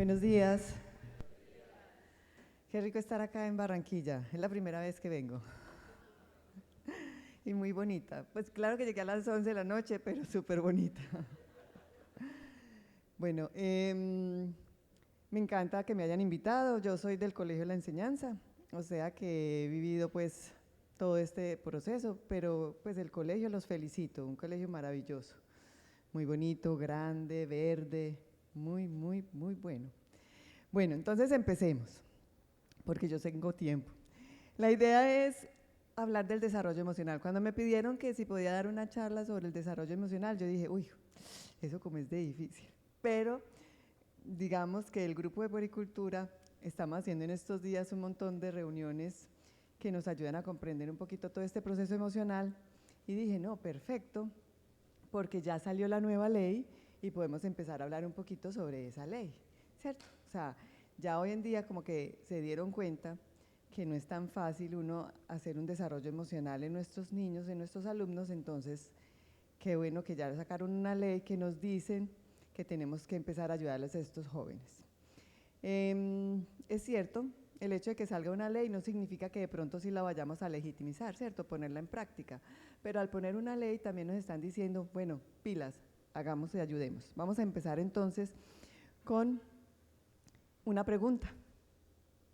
Buenos días. Qué rico estar acá en Barranquilla. Es la primera vez que vengo. Y muy bonita. Pues claro que llegué a las 11 de la noche, pero súper bonita. Bueno, me encanta que me hayan invitado. Yo soy del Colegio de la Enseñanza, o sea que he vivido pues todo este proceso, pero pues el colegio los felicito, un colegio maravilloso, muy bonito, grande, verde, muy, muy, muy bueno. Bueno, entonces empecemos, porque yo tengo tiempo. La idea es hablar del desarrollo emocional. Cuando me pidieron que si podía dar una charla sobre el desarrollo emocional, yo dije, uy, eso como es de difícil. Pero digamos que el grupo de Puericultura estamos haciendo en estos días un montón de reuniones que nos ayudan a comprender un poquito todo este proceso emocional y dije, no, perfecto, porque ya salió la nueva ley y podemos empezar a hablar un poquito sobre esa ley, ¿cierto? O sea, ya hoy en día como que se dieron cuenta que no es tan fácil uno hacer un desarrollo emocional en nuestros niños, en nuestros alumnos, entonces qué bueno que ya sacaron una ley que nos dicen que tenemos que empezar a ayudarles a estos jóvenes. Es cierto, el hecho de que salga una ley no significa que de pronto sí la vayamos a legitimizar, ¿cierto? Ponerla en práctica. Pero al poner una ley también nos están diciendo, bueno, pilas, hagamos y ayudemos. Vamos a empezar entonces con una pregunta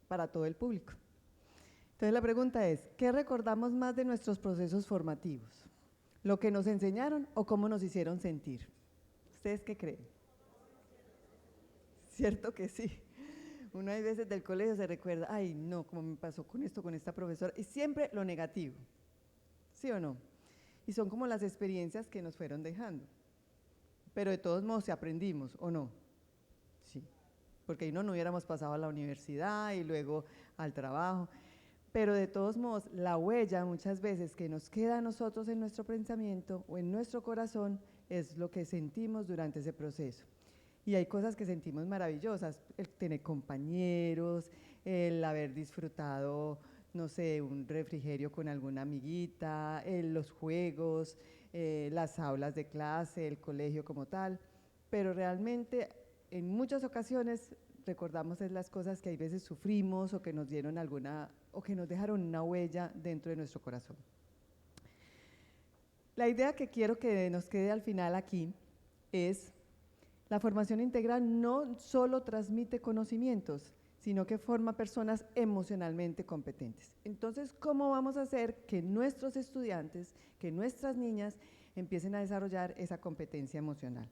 para todo el público. Entonces la pregunta es, ¿qué recordamos más de nuestros procesos formativos? ¿Lo que nos enseñaron o cómo nos hicieron sentir? ¿Ustedes qué creen? ¿Cierto que sí? Uno hay veces del colegio se recuerda, ay no, como me pasó con esto, con esta profesora, y siempre lo negativo, ¿sí o no? Y son como las experiencias que nos fueron dejando. Pero de todos modos, si aprendimos o no, sí, porque ahí no hubiéramos pasado a la universidad y luego al trabajo. Pero de todos modos, la huella muchas veces que nos queda a nosotros en nuestro pensamiento o en nuestro corazón es lo que sentimos durante ese proceso. Y hay cosas que sentimos maravillosas, el tener compañeros, el haber disfrutado, no sé, un refrigerio con alguna amiguita, los juegos, las aulas de clase, el colegio como tal, pero realmente en muchas ocasiones recordamos es las cosas que hay veces sufrimos o que nos dieron alguna, o que nos dejaron una huella dentro de nuestro corazón. La idea que quiero que nos quede al final aquí es la formación integral no solo transmite conocimientos, sino que forma personas emocionalmente competentes. Entonces, ¿cómo vamos a hacer que nuestros estudiantes, que nuestras niñas empiecen a desarrollar esa competencia emocional?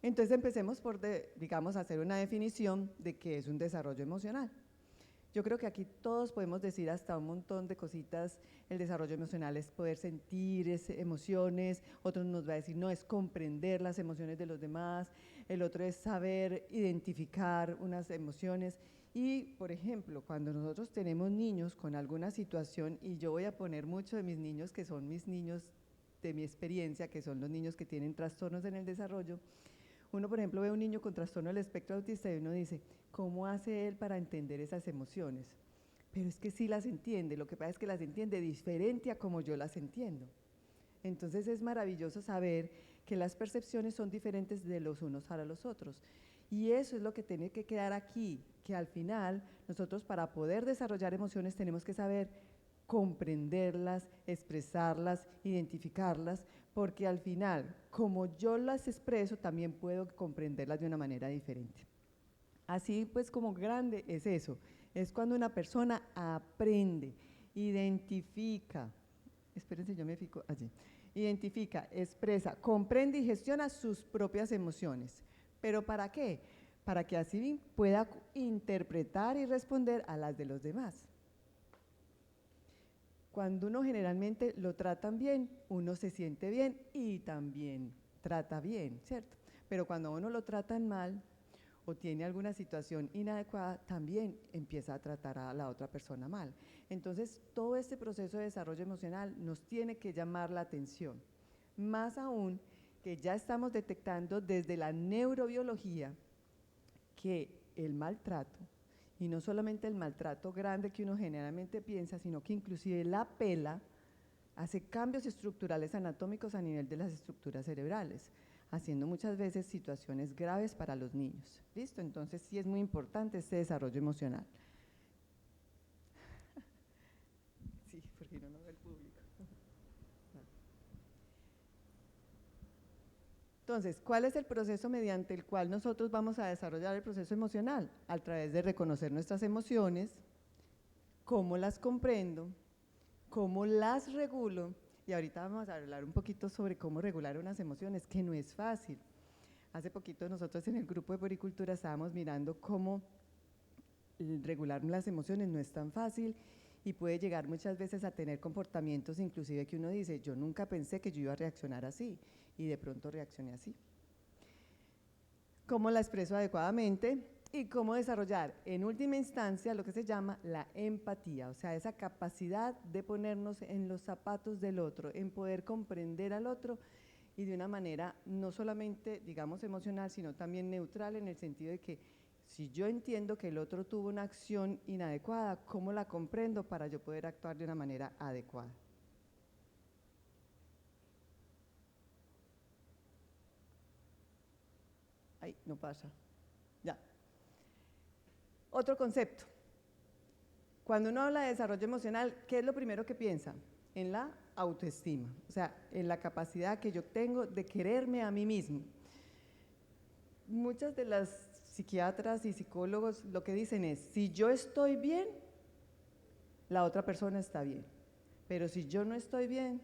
Entonces, empecemos por, digamos, hacer una definición de qué es un desarrollo emocional. Yo creo que aquí todos podemos decir hasta un montón de cositas. El desarrollo emocional es poder sentir emociones, otros nos va a decir, no, es comprender las emociones de los demás, el otro es saber identificar unas emociones. Y, por ejemplo, cuando nosotros tenemos niños con alguna situación, y yo voy a poner mucho de mis niños, que son mis niños de mi experiencia, que son los niños que tienen trastornos en el desarrollo, uno, por ejemplo, ve a un niño con trastorno del espectro autista y uno dice, ¿cómo hace él para entender esas emociones? Pero es que sí las entiende, lo que pasa es que las entiende diferente a como yo las entiendo. Entonces es maravilloso saber que las percepciones son diferentes de los unos para los otros. Y eso es lo que tiene que quedar aquí, que al final nosotros para poder desarrollar emociones tenemos que saber comprenderlas, expresarlas, identificarlas, porque al final, como yo las expreso, también puedo comprenderlas de una manera diferente. Así pues como grande es eso, es cuando una persona aprende, identifica, espérense, yo me fijo allí, identifica, expresa, comprende y gestiona sus propias emociones. ¿Pero para qué? Para que así pueda interpretar y responder a las de los demás. Cuando uno generalmente lo tratan bien, uno se siente bien y también trata bien, ¿cierto? Pero cuando uno lo tratan mal o tiene alguna situación inadecuada, también empieza a tratar a la otra persona mal. Entonces, todo este proceso de desarrollo emocional nos tiene que llamar la atención. Más aún que ya estamos detectando desde la neurobiología que el maltrato, y no solamente el maltrato grande que uno generalmente piensa, sino que inclusive la pela hace cambios estructurales anatómicos a nivel de las estructuras cerebrales. haciendo muchas veces situaciones graves para los niños. ¿Listo? Entonces sí es muy importante este desarrollo emocional. Sí, porque no lo ve el público. Entonces, ¿cuál es el proceso mediante el cual nosotros vamos a desarrollar el proceso emocional? A través de reconocer nuestras emociones, cómo las comprendo, cómo las regulo, y ahorita vamos a hablar un poquito sobre cómo regular unas emociones, que no es fácil. Hace poquito nosotros en el grupo de Poricultura estábamos mirando cómo regular las emociones no es tan fácil y puede llegar muchas veces a tener comportamientos inclusive que uno dice, yo nunca pensé que yo iba a reaccionar así, y de pronto reaccioné así. ¿Cómo la expreso adecuadamente? Y cómo desarrollar en última instancia lo que se llama la empatía, o sea, esa capacidad de ponernos en los zapatos del otro, en poder comprender al otro y de una manera no solamente, digamos, emocional, sino también neutral, en el sentido de que si yo entiendo que el otro tuvo una acción inadecuada, ¿cómo la comprendo para yo poder actuar de una manera adecuada? Ay, no pasa. Ya. Otro concepto. Cuando uno habla de desarrollo emocional, ¿qué es lo primero que piensa? En la autoestima, o sea, en la capacidad que yo tengo de quererme a mí mismo. Muchas de las psiquiatras y psicólogos lo que dicen es, si yo estoy bien, la otra persona está bien, pero si yo no estoy bien,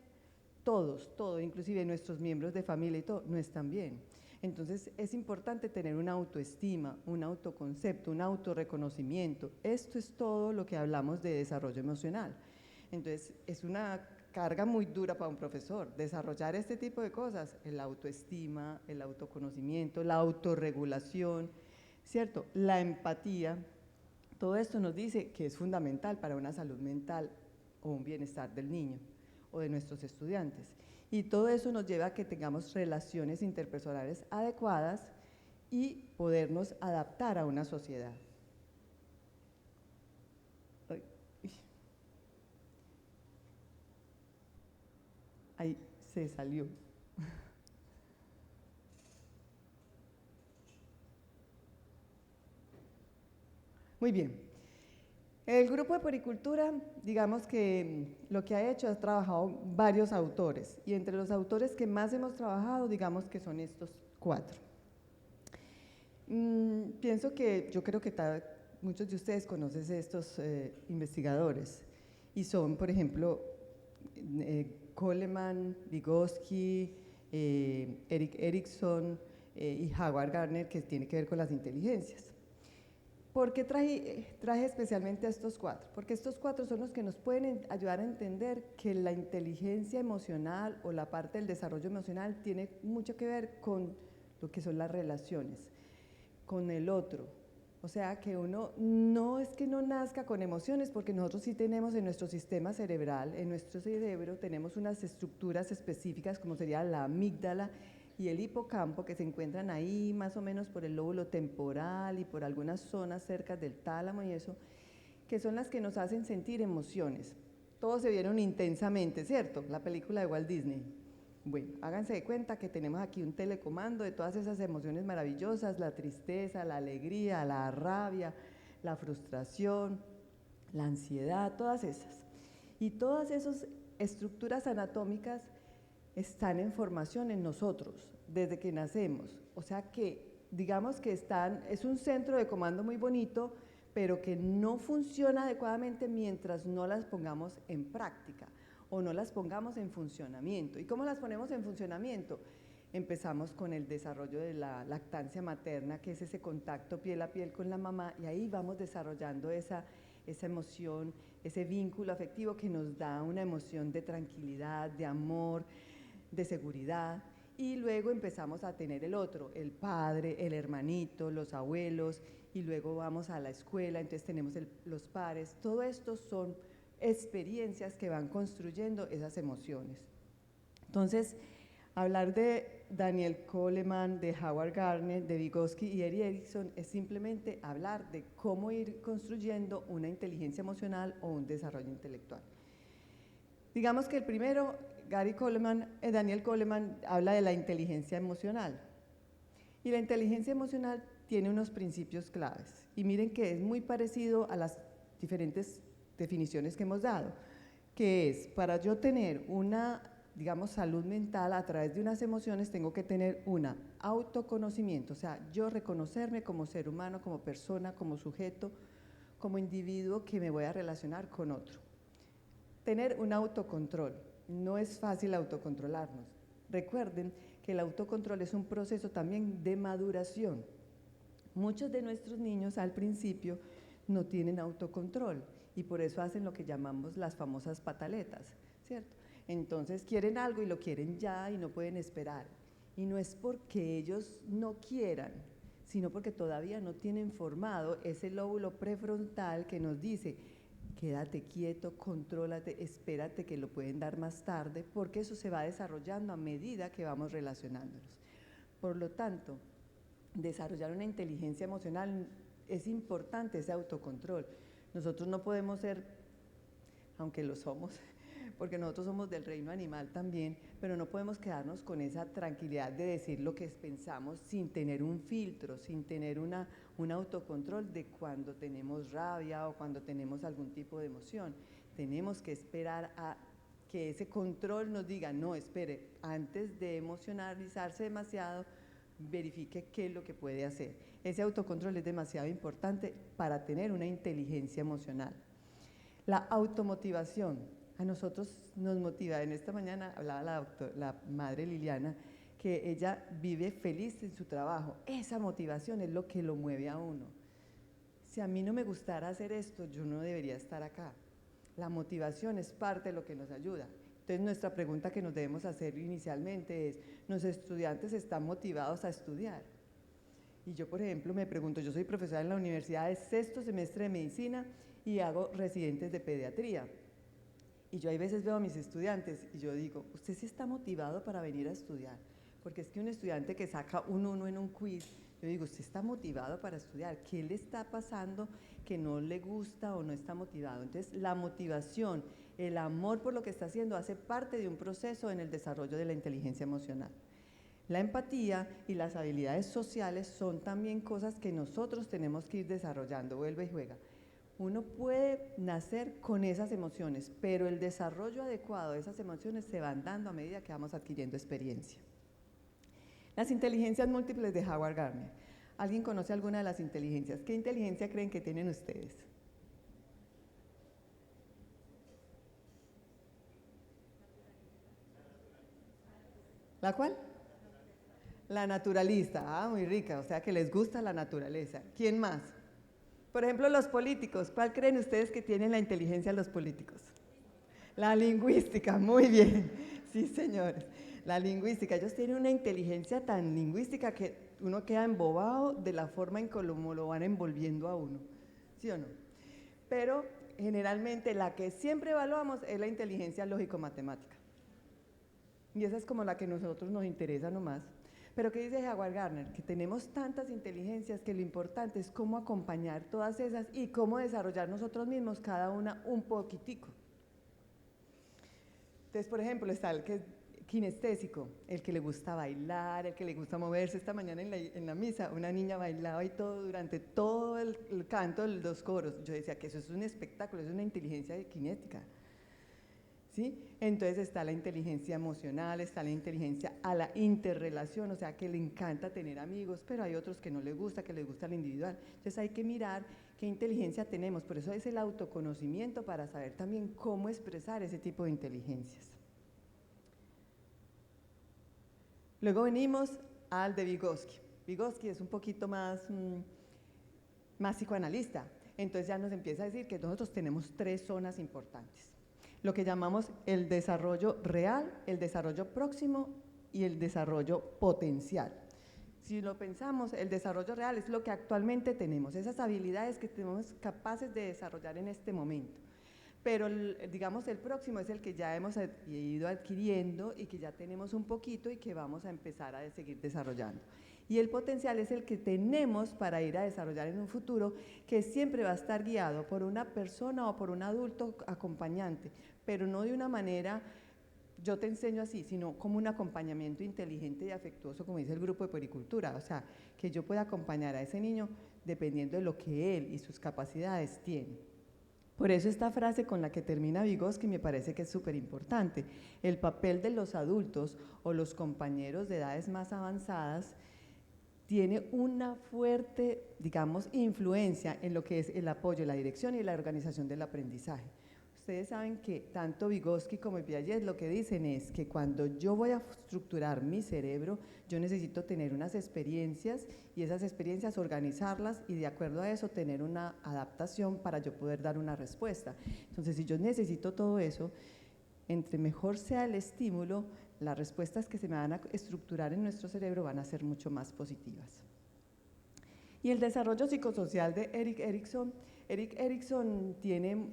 todos, inclusive nuestros miembros de familia y todo, no están bien. Entonces es importante tener una autoestima, un autoconcepto, un autorreconocimiento. Esto es todo lo que hablamos de desarrollo emocional. Entonces es una carga muy dura para un profesor, desarrollar este tipo de cosas, el autoestima, el autoconocimiento, la autorregulación, ¿cierto? La empatía, todo esto nos dice que es fundamental para una salud mental o un bienestar del niño o de nuestros estudiantes. Y todo eso nos lleva a que tengamos relaciones interpersonales adecuadas y podernos adaptar a una sociedad. Ahí se salió. Muy bien. El grupo de Poricultura, digamos que lo que ha hecho es trabajado varios autores, y entre los autores que más hemos trabajado, digamos que son estos 4. Pienso que, yo creo que muchos de ustedes conocen estos investigadores, y son, por ejemplo, Coleman, Vygotsky, Erik Erikson y Howard Gardner, que tiene que ver con las inteligencias. ¿Por qué traje especialmente a estos 4? Porque estos 4 son los que nos pueden ayudar a entender que la inteligencia emocional o la parte del desarrollo emocional tiene mucho que ver con lo que son las relaciones, con el otro. O sea, que uno no es que no nazca con emociones, porque nosotros sí tenemos en nuestro sistema cerebral, en nuestro cerebro, tenemos unas estructuras específicas como sería la amígdala y el hipocampo, que se encuentran ahí más o menos por el lóbulo temporal y por algunas zonas cerca del tálamo y eso, que son las que nos hacen sentir emociones. Todos se vieron Intensamente, ¿cierto? La película de Walt Disney. Bueno, háganse de cuenta que tenemos aquí un telecomando de todas esas emociones maravillosas, la tristeza, la alegría, la rabia, la frustración, la ansiedad, todas esas. Y todas esas estructuras anatómicas están en formación en nosotros desde que nacemos. O sea que digamos que es un centro de comando muy bonito, pero que no funciona adecuadamente mientras no las pongamos en práctica o no las pongamos en funcionamiento. ¿Y cómo las ponemos en funcionamiento? Empezamos con el desarrollo de la lactancia materna, que es ese contacto piel a piel con la mamá, y ahí vamos desarrollando esa emoción, ese vínculo afectivo que nos da una emoción de tranquilidad, de amor, de seguridad. Y luego empezamos a tener el otro, el padre, el hermanito, los abuelos, y luego vamos a la escuela, entonces tenemos los pares. Todo esto son experiencias que van construyendo esas emociones. Entonces, hablar de Daniel Coleman, de Howard Gardner, de Vygotsky y Erik Erikson es simplemente hablar de cómo ir construyendo una inteligencia emocional o un desarrollo intelectual. Digamos que el primero, Daniel Goleman habla de la inteligencia emocional. Y la inteligencia emocional tiene unos principios claves. Y miren que es muy parecido a las diferentes definiciones que hemos dado, que es, para yo tener una, digamos, salud mental a través de unas emociones, tengo que tener una autoconocimiento, o sea, yo reconocerme como ser humano, como persona, como sujeto, como individuo que me voy a relacionar con otro. Tener un autocontrol. No es fácil autocontrolarnos. Recuerden que el autocontrol es un proceso también de maduración. Muchos de nuestros niños al principio no tienen autocontrol y por eso hacen lo que llamamos las famosas pataletas, ¿cierto? Entonces quieren algo y lo quieren ya y no pueden esperar. Y no es porque ellos no quieran, sino porque todavía no tienen formado ese lóbulo prefrontal que nos dice: quédate quieto, contrólate, espérate que lo pueden dar más tarde, porque eso se va desarrollando a medida que vamos relacionándonos. Por lo tanto, desarrollar una inteligencia emocional es importante, ese autocontrol. Nosotros no podemos ser, aunque lo somos, porque nosotros somos del reino animal también, pero no podemos quedarnos con esa tranquilidad de decir lo que pensamos sin tener un filtro, sin tener un autocontrol de cuando tenemos rabia o cuando tenemos algún tipo de emoción. Tenemos que esperar a que ese control nos diga: no, espere, antes de emocionalizarse demasiado, verifique qué es lo que puede hacer. Ese autocontrol es demasiado importante para tener una inteligencia emocional. La automotivación. A nosotros nos motiva. En esta mañana hablaba la madre Liliana, que ella vive feliz en su trabajo. Esa motivación es lo que lo mueve a uno. Si a mí no me gustara hacer esto, yo no debería estar acá. La motivación es parte de lo que nos ayuda. Entonces, nuestra pregunta que nos debemos hacer inicialmente es: ¿los estudiantes están motivados a estudiar? Y yo, por ejemplo, me pregunto, yo soy profesora en la universidad de sexto semestre de medicina y hago residentes de pediatría. Y yo hay veces veo a mis estudiantes y yo digo: ¿usted sí está motivado para venir a estudiar? Porque es que un estudiante que saca un 1 en un quiz, yo digo: ¿usted está motivado para estudiar? ¿Qué le está pasando que no le gusta o no está motivado? Entonces, la motivación, el amor por lo que está haciendo hace parte de un proceso en el desarrollo de la inteligencia emocional. La empatía y las habilidades sociales son también cosas que nosotros tenemos que ir desarrollando. Vuelve y juega. Uno puede nacer con esas emociones, pero el desarrollo adecuado de esas emociones se van dando a medida que vamos adquiriendo experiencia. Las inteligencias múltiples de Howard Gardner. ¿Alguien conoce alguna de las inteligencias? ¿Qué inteligencia creen que tienen ustedes? ¿La cuál? La naturalista. Ah, muy rica, o sea que les gusta la naturaleza. ¿Quién más? Por ejemplo, los políticos. ¿Cuál creen ustedes que tienen la inteligencia los políticos? La lingüística, muy bien. Sí, señores. La lingüística. Ellos tienen una inteligencia tan lingüística que uno queda embobado de la forma en que lo van envolviendo a uno. ¿Sí o no? Pero generalmente la que siempre evaluamos es la inteligencia lógico-matemática. Y esa es como la que a nosotros nos interesa nomás. Pero ¿qué dice Howard Gardner? Que tenemos tantas inteligencias que lo importante es cómo acompañar todas esas y cómo desarrollar nosotros mismos cada una un poquitico. Entonces, por ejemplo, está el que es kinestésico, el que le gusta bailar, el que le gusta moverse. Esta mañana en la misa una niña bailaba y todo durante todo el canto de los coros. Yo decía que eso es un espectáculo, es una inteligencia kinética. ¿Sí? Entonces está la inteligencia emocional, está la inteligencia a la interrelación, o sea que le encanta tener amigos, pero hay otros que no les gusta, que les gusta lo individual. Entonces hay que mirar qué inteligencia tenemos, por eso es el autoconocimiento para saber también cómo expresar ese tipo de inteligencias. Luego venimos al de Vygotsky. Vygotsky es un poquito más psicoanalista, entonces ya nos empieza a decir que nosotros tenemos 3 zonas importantes. Lo que llamamos el desarrollo real, el desarrollo próximo y el desarrollo potencial. Si lo pensamos, el desarrollo real es lo que actualmente tenemos, esas habilidades que tenemos capaces de desarrollar en este momento. Pero digamos el próximo es el que ya hemos ido adquiriendo y que ya tenemos un poquito y que vamos a empezar a seguir desarrollando. Y el potencial es el que tenemos para ir a desarrollar en un futuro, que siempre va a estar guiado por una persona o por un adulto acompañante, pero no de una manera yo te enseño así, sino como un acompañamiento inteligente y afectuoso, como dice el grupo de puericultura, o sea, que yo pueda acompañar a ese niño dependiendo de lo que él y sus capacidades tiene. Por eso esta frase con la que termina Vygotsky me parece que es súper importante. El papel de los adultos o los compañeros de edades más avanzadas tiene una fuerte, digamos, influencia en lo que es el apoyo, la dirección y la organización del aprendizaje. Ustedes saben que tanto Vygotsky como Piaget lo que dicen es que cuando yo voy a estructurar mi cerebro, yo necesito tener unas experiencias y esas experiencias organizarlas y de acuerdo a eso tener una adaptación para yo poder dar una respuesta. Entonces, si yo necesito todo eso, entre mejor sea el estímulo, las respuestas que se me van a estructurar en nuestro cerebro van a ser mucho más positivas. Y el desarrollo psicosocial de Erik Erikson tiene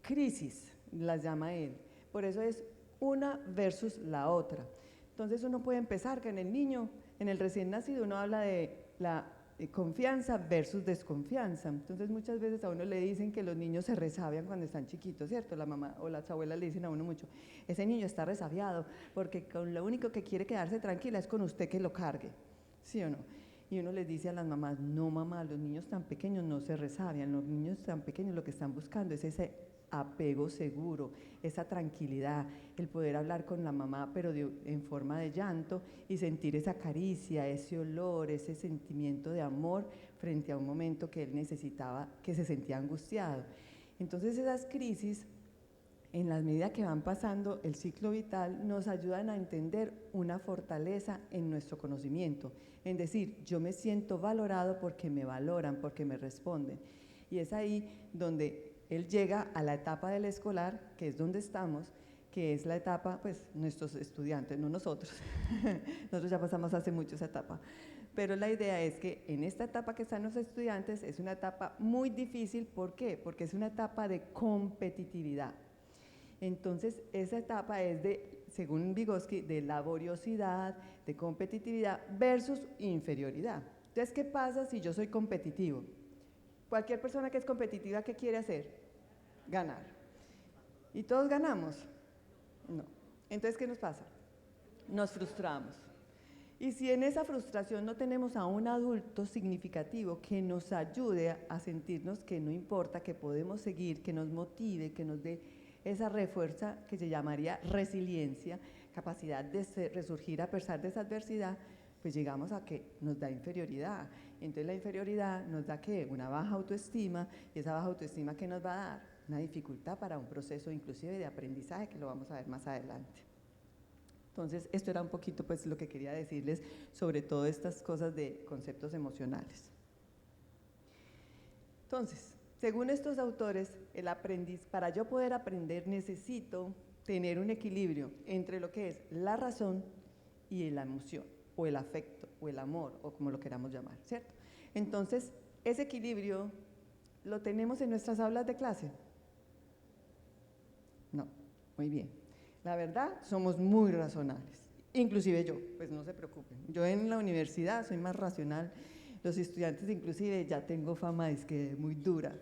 crisis, las llama él, por eso es una versus la otra. Entonces uno puede empezar que en el niño, en el recién nacido, uno habla de la confianza versus desconfianza. Entonces muchas veces a uno le dicen que los niños se resabian cuando están chiquitos, ¿cierto? La mamá o las abuelas le dicen a uno mucho, ese niño está resabiado porque con lo único que quiere quedarse tranquila es con usted que lo cargue, ¿sí o no? Y uno les dice a las mamás, no mamá, los niños tan pequeños no se resabian, los niños tan pequeños lo que están buscando es ese apego seguro, esa tranquilidad, el poder hablar con la mamá pero en forma de llanto y sentir esa caricia, ese olor, ese sentimiento de amor frente a un momento que él necesitaba, que se sentía angustiado. Entonces esas crisis, en la medida que van pasando el ciclo vital, nos ayudan a entender una fortaleza en nuestro conocimiento, en decir, yo me siento valorado porque me valoran, porque me responden. Y es ahí donde él llega a la etapa del escolar, que es donde estamos, que es la etapa, pues, nuestros estudiantes, no nosotros. Nosotros ya pasamos hace mucho esa etapa. Pero la idea es que en esta etapa que están los estudiantes es una etapa muy difícil. ¿Por qué? Porque es una etapa de competitividad. Entonces, esa etapa es de, según Vygotsky, de laboriosidad, de competitividad versus inferioridad. Entonces, ¿qué pasa si yo soy competitivo? Cualquier persona que es competitiva, ¿qué quiere hacer? Ganar. ¿Y todos ganamos? No. Entonces, ¿qué nos pasa? Nos frustramos. Y si en esa frustración no tenemos a un adulto significativo que nos ayude a sentirnos que no importa, que podemos seguir, que nos motive, que nos dé esa refuerza que se llamaría resiliencia, capacidad de resurgir a pesar de esa adversidad, pues llegamos a que nos da inferioridad. Entonces la inferioridad nos da ¿qué? Una baja autoestima, y esa baja autoestima ¿qué nos va a dar? Una dificultad para un proceso inclusive de aprendizaje que lo vamos a ver más adelante. Entonces esto era un poquito pues lo que quería decirles sobre todas estas cosas de conceptos emocionales. Entonces, según estos autores, el para yo poder aprender necesito tener un equilibrio entre lo que es la razón y la emoción, o el afecto, o el amor, o como lo queramos llamar, ¿cierto? Entonces, ese equilibrio lo tenemos en nuestras aulas de clase. No, muy bien. La verdad, somos muy racionales, inclusive yo, pues no se preocupen. Yo en la universidad soy más racional, los estudiantes inclusive ya tengo fama de que muy dura,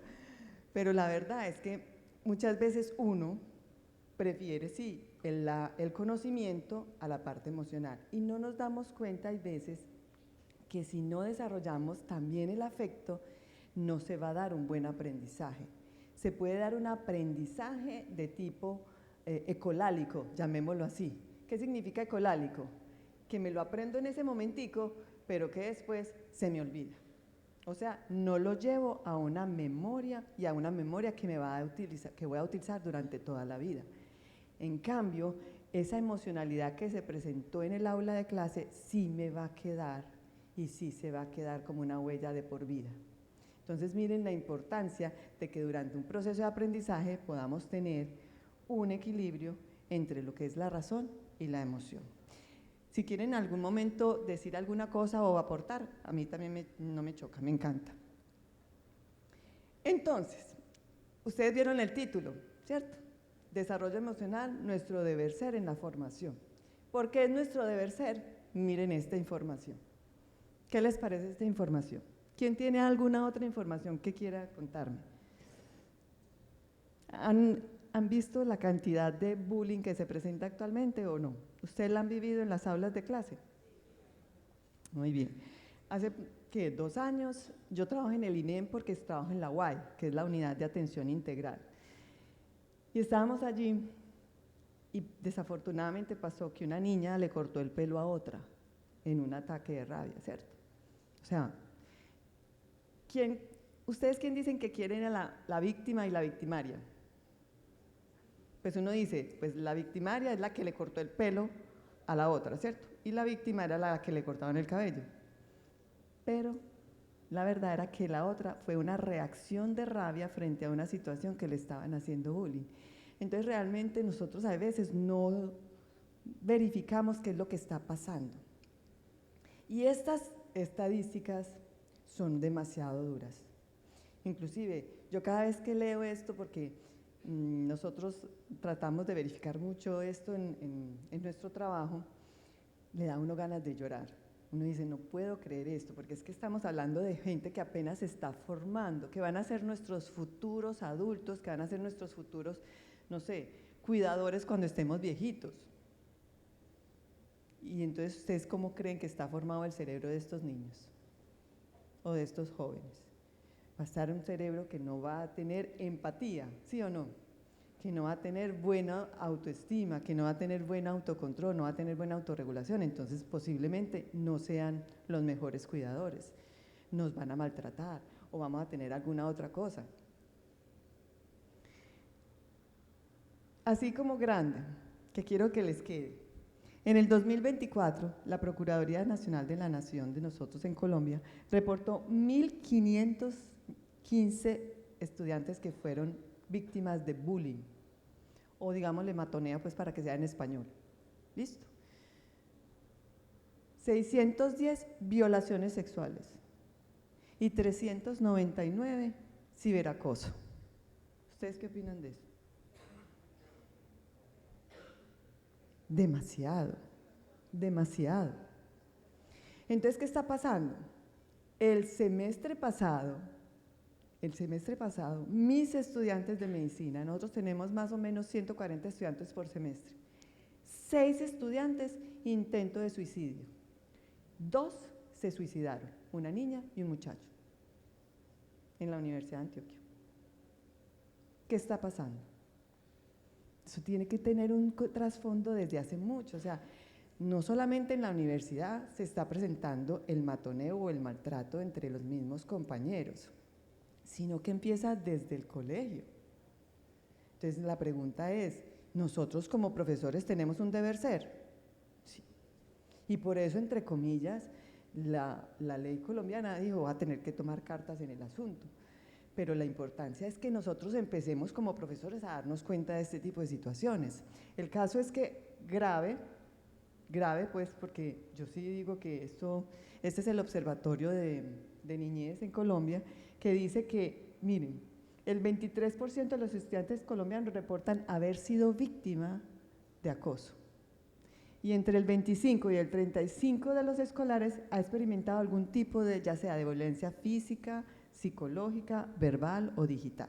pero la verdad es que muchas veces uno prefiere, sí, el conocimiento a la parte emocional y no nos damos cuenta, hay veces, que si no desarrollamos también el afecto, no se va a dar un buen aprendizaje. Se puede dar un aprendizaje de tipo ecolálico, llamémoslo así. ¿Qué significa ecolálico? Que me lo aprendo en ese momentico, pero que después se me olvida. O sea, no lo llevo a una memoria y a una memoria que voy a utilizar durante toda la vida. En cambio, esa emocionalidad que se presentó en el aula de clase sí me va a quedar y sí se va a quedar como una huella de por vida. Entonces miren la importancia de que durante un proceso de aprendizaje podamos tener un equilibrio entre lo que es la razón y la emoción. Si quieren en algún momento decir alguna cosa o aportar, a mí también no me choca, me encanta. Entonces, ustedes vieron el título, ¿cierto? Desarrollo emocional, nuestro deber ser en la formación. ¿Por qué es nuestro deber ser? Miren esta información. ¿Qué les parece esta información? ¿Quién tiene alguna otra información que quiera contarme? han visto la cantidad de bullying que se presenta actualmente o no? ¿Ustedes la han vivido en las aulas de clase? Muy bien. Hace, ¿qué? 2 años yo trabajo en el INEM porque trabajo en la UAI, que es la Unidad de Atención Integral. Y estábamos allí y desafortunadamente pasó que una niña le cortó el pelo a otra en un ataque de rabia, ¿cierto? O sea, ¿ustedes quién dicen que quieren a la víctima y la victimaria? Pues uno dice, pues la victimaria es la que le cortó el pelo a la otra, ¿cierto? Y la víctima era la que le cortaban el cabello. Pero la verdad era que la otra fue una reacción de rabia frente a una situación que le estaban haciendo bullying. Entonces realmente nosotros a veces no verificamos qué es lo que está pasando. Y estas estadísticas son demasiado duras. Inclusive, yo cada vez que leo esto, porque nosotros tratamos de verificar mucho esto en nuestro trabajo, le da a uno ganas de llorar. Uno dice, no puedo creer esto, porque es que estamos hablando de gente que apenas se está formando, que van a ser nuestros futuros adultos, que van a ser nuestros futuros, no sé, cuidadores cuando estemos viejitos. Y entonces, ¿ustedes cómo creen que está formado el cerebro de estos niños o de estos jóvenes? Va a estar un cerebro que no va a tener empatía, ¿sí o no? Que no va a tener buena autoestima, que no va a tener buen autocontrol, no va a tener buena autorregulación, entonces posiblemente no sean los mejores cuidadores, nos van a maltratar o vamos a tener alguna otra cosa. Así como grande, que quiero que les quede. En el 2024, la Procuraduría Nacional de la Nación de nosotros en Colombia reportó 1.515 estudiantes que fueron víctimas de bullying, o digámosle matoneo pues para que sea en español. ¿Listo? 610 violaciones sexuales y 399 ciberacoso. ¿Ustedes qué opinan de eso? Demasiado, demasiado. Entonces, ¿qué está pasando? El semestre pasado, mis estudiantes de medicina, nosotros tenemos más o menos 140 estudiantes por semestre, 6 estudiantes intento de suicidio, 2 se suicidaron, una niña y un muchacho, en la Universidad de Antioquia. ¿Qué está pasando? Eso tiene que tener un trasfondo desde hace mucho, o sea, no solamente en la universidad se está presentando el matoneo o el maltrato entre los mismos compañeros, sino que empieza desde el colegio. Entonces la pregunta es, ¿nosotros como profesores tenemos un deber ser? Sí. Y por eso, entre comillas, la ley colombiana dijo, va a tener que tomar cartas en el asunto. Pero la importancia es que nosotros empecemos como profesores a darnos cuenta de este tipo de situaciones. El caso es que grave pues, porque yo sí digo que este es el Observatorio de Niñez en Colombia, que dice que, miren, el 23% de los estudiantes colombianos reportan haber sido víctima de acoso. Y entre el 25 y el 35% de los escolares ha experimentado algún tipo de, ya sea de violencia física, psicológica, verbal o digital.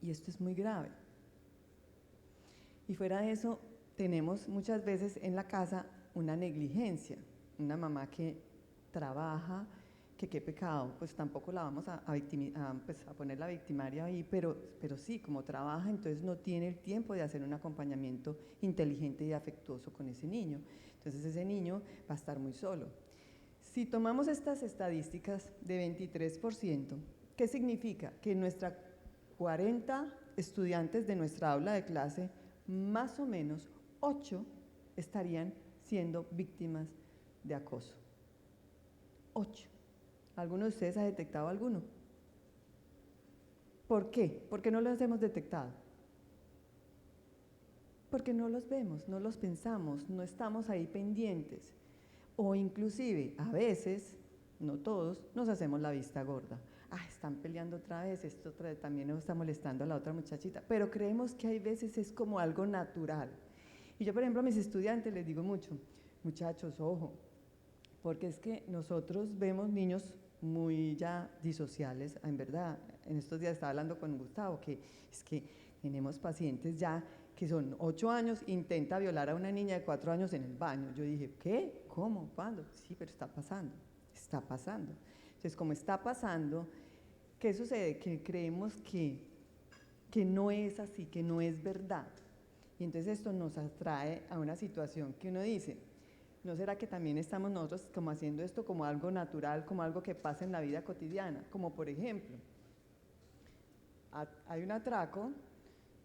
Y esto es muy grave. Y fuera de eso, tenemos muchas veces en la casa una negligencia, una mamá que trabaja, que qué pecado, pues tampoco la vamos a poner la victimaria ahí, pero sí, como trabaja, entonces no tiene el tiempo de hacer un acompañamiento inteligente y afectuoso con ese niño. Entonces ese niño va a estar muy solo. Si tomamos estas estadísticas de 23%, ¿qué significa? Que nuestras 40 estudiantes de nuestra aula de clase, más o menos 8 estarían siendo víctimas de acoso. 8. ¿Alguno de ustedes ha detectado alguno? ¿Por qué? ¿Por qué no los hemos detectado? Porque no los vemos, no los pensamos, no estamos ahí pendientes. O inclusive, a veces, no todos, nos hacemos la vista gorda. Ah, están peleando otra vez, esto también nos está molestando a la otra muchachita. Pero creemos que hay veces es como algo natural. Y yo, por ejemplo, a mis estudiantes les digo mucho, muchachos, ojo, porque es que nosotros vemos niños muy ya disociales, en verdad, en estos días estaba hablando con Gustavo, que es que Tenemos pacientes ya que son 8 años, intenta violar a una niña de 4 años en el baño. Yo dije, ¿qué? ¿Cómo? ¿Cuándo? Sí, pero está pasando, está pasando. Entonces, como está pasando, ¿qué sucede? Que creemos que no es así, que no es verdad. Y entonces esto nos atrae a una situación que uno dice, ¿no será que también estamos nosotros como haciendo esto como algo natural, como algo que pasa en la vida cotidiana? Como por ejemplo, hay un atraco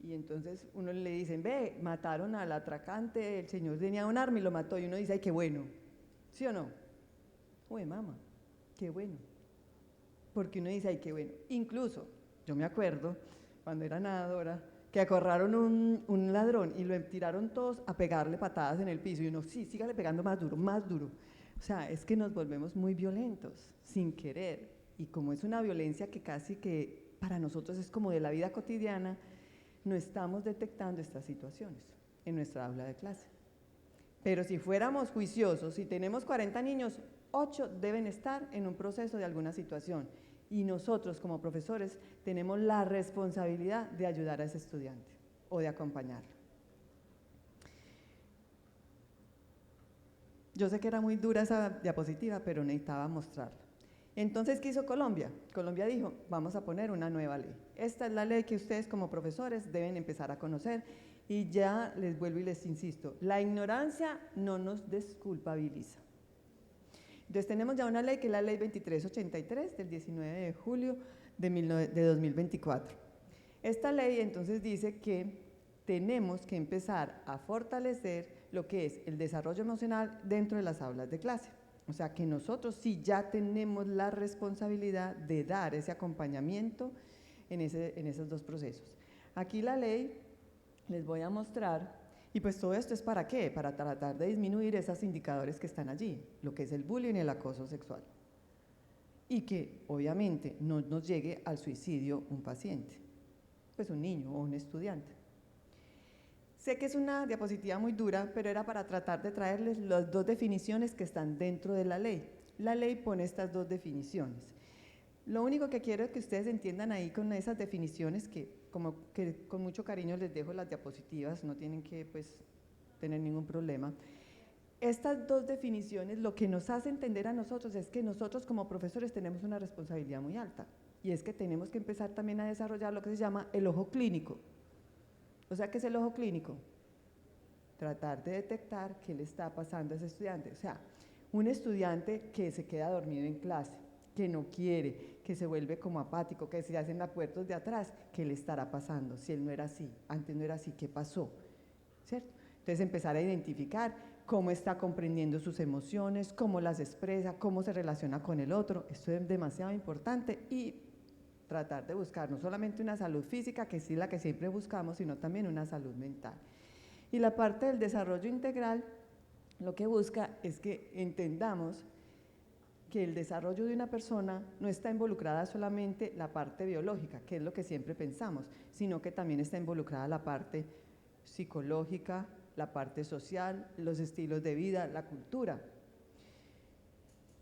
y entonces uno le dicen, ve, mataron al atracante, el señor tenía un arma y lo mató, y uno dice, ay, qué bueno, ¿sí o no? Uy, mamá, qué bueno. Porque uno dice, ay, qué bueno. Incluso, yo me acuerdo, cuando era nadadora, que acorraron un ladrón y lo tiraron todos a pegarle patadas en el piso, y uno, sí, sígale pegando más duro, más duro. O sea, es que nos volvemos muy violentos, sin querer, y como es una violencia que casi que para nosotros es como de la vida cotidiana, no estamos detectando estas situaciones en nuestra aula de clase. Pero si fuéramos juiciosos, si tenemos 40 niños, 8 deben estar en un proceso de alguna situación. Y nosotros como profesores tenemos la responsabilidad de ayudar a ese estudiante o de acompañarlo. Yo sé que era muy dura esa diapositiva, pero necesitaba mostrarla. Entonces, ¿qué hizo Colombia? Colombia dijo, vamos a poner una nueva ley. Esta es la ley que ustedes como profesores deben empezar a conocer, y ya les vuelvo y les insisto, la ignorancia no nos desculpabiliza. Entonces tenemos ya una ley que es la ley 2383 del 19 de julio de 2024. Esta ley entonces dice que tenemos que empezar a fortalecer lo que es el desarrollo emocional dentro de las aulas de clase. O sea que nosotros sí ya tenemos la responsabilidad de dar ese acompañamiento en esos dos procesos. Aquí la ley les voy a mostrar, y pues todo esto es ¿para qué? Para tratar de disminuir esos indicadores que están allí, lo que es el bullying y el acoso sexual. Y que obviamente no nos llegue al suicidio un paciente, pues un niño o un estudiante. Sé que es una diapositiva muy dura, pero era para tratar de traerles las dos definiciones que están dentro de la ley. La ley pone estas dos definiciones. Lo único que quiero es que ustedes entiendan ahí con esas definiciones, que como que con mucho cariño les dejo las diapositivas, no tienen que pues tener ningún problema. Estas dos definiciones lo que nos hace entender a nosotros es que nosotros como profesores tenemos una responsabilidad muy alta, y es que tenemos que empezar también a desarrollar lo que se llama el ojo clínico. O sea, ¿qué es el ojo clínico? Tratar de detectar qué le está pasando a ese estudiante. O sea, un estudiante que se queda dormido en clase, que no quiere, que se vuelve como apático, que se hacen las puertas de atrás, ¿qué le estará pasando? Si él no era así, antes no era así, ¿qué pasó? ¿Cierto? Entonces empezar a identificar cómo está comprendiendo sus emociones, cómo las expresa, cómo se relaciona con el otro. Esto es demasiado importante, y tratar de buscar no solamente una salud física, que sí es la que siempre buscamos, sino también una salud mental. Y la parte del desarrollo integral lo que busca es que entendamos que el desarrollo de una persona no está involucrada solamente la parte biológica, que es lo que siempre pensamos, sino que también está involucrada la parte psicológica, la parte social, los estilos de vida, la cultura.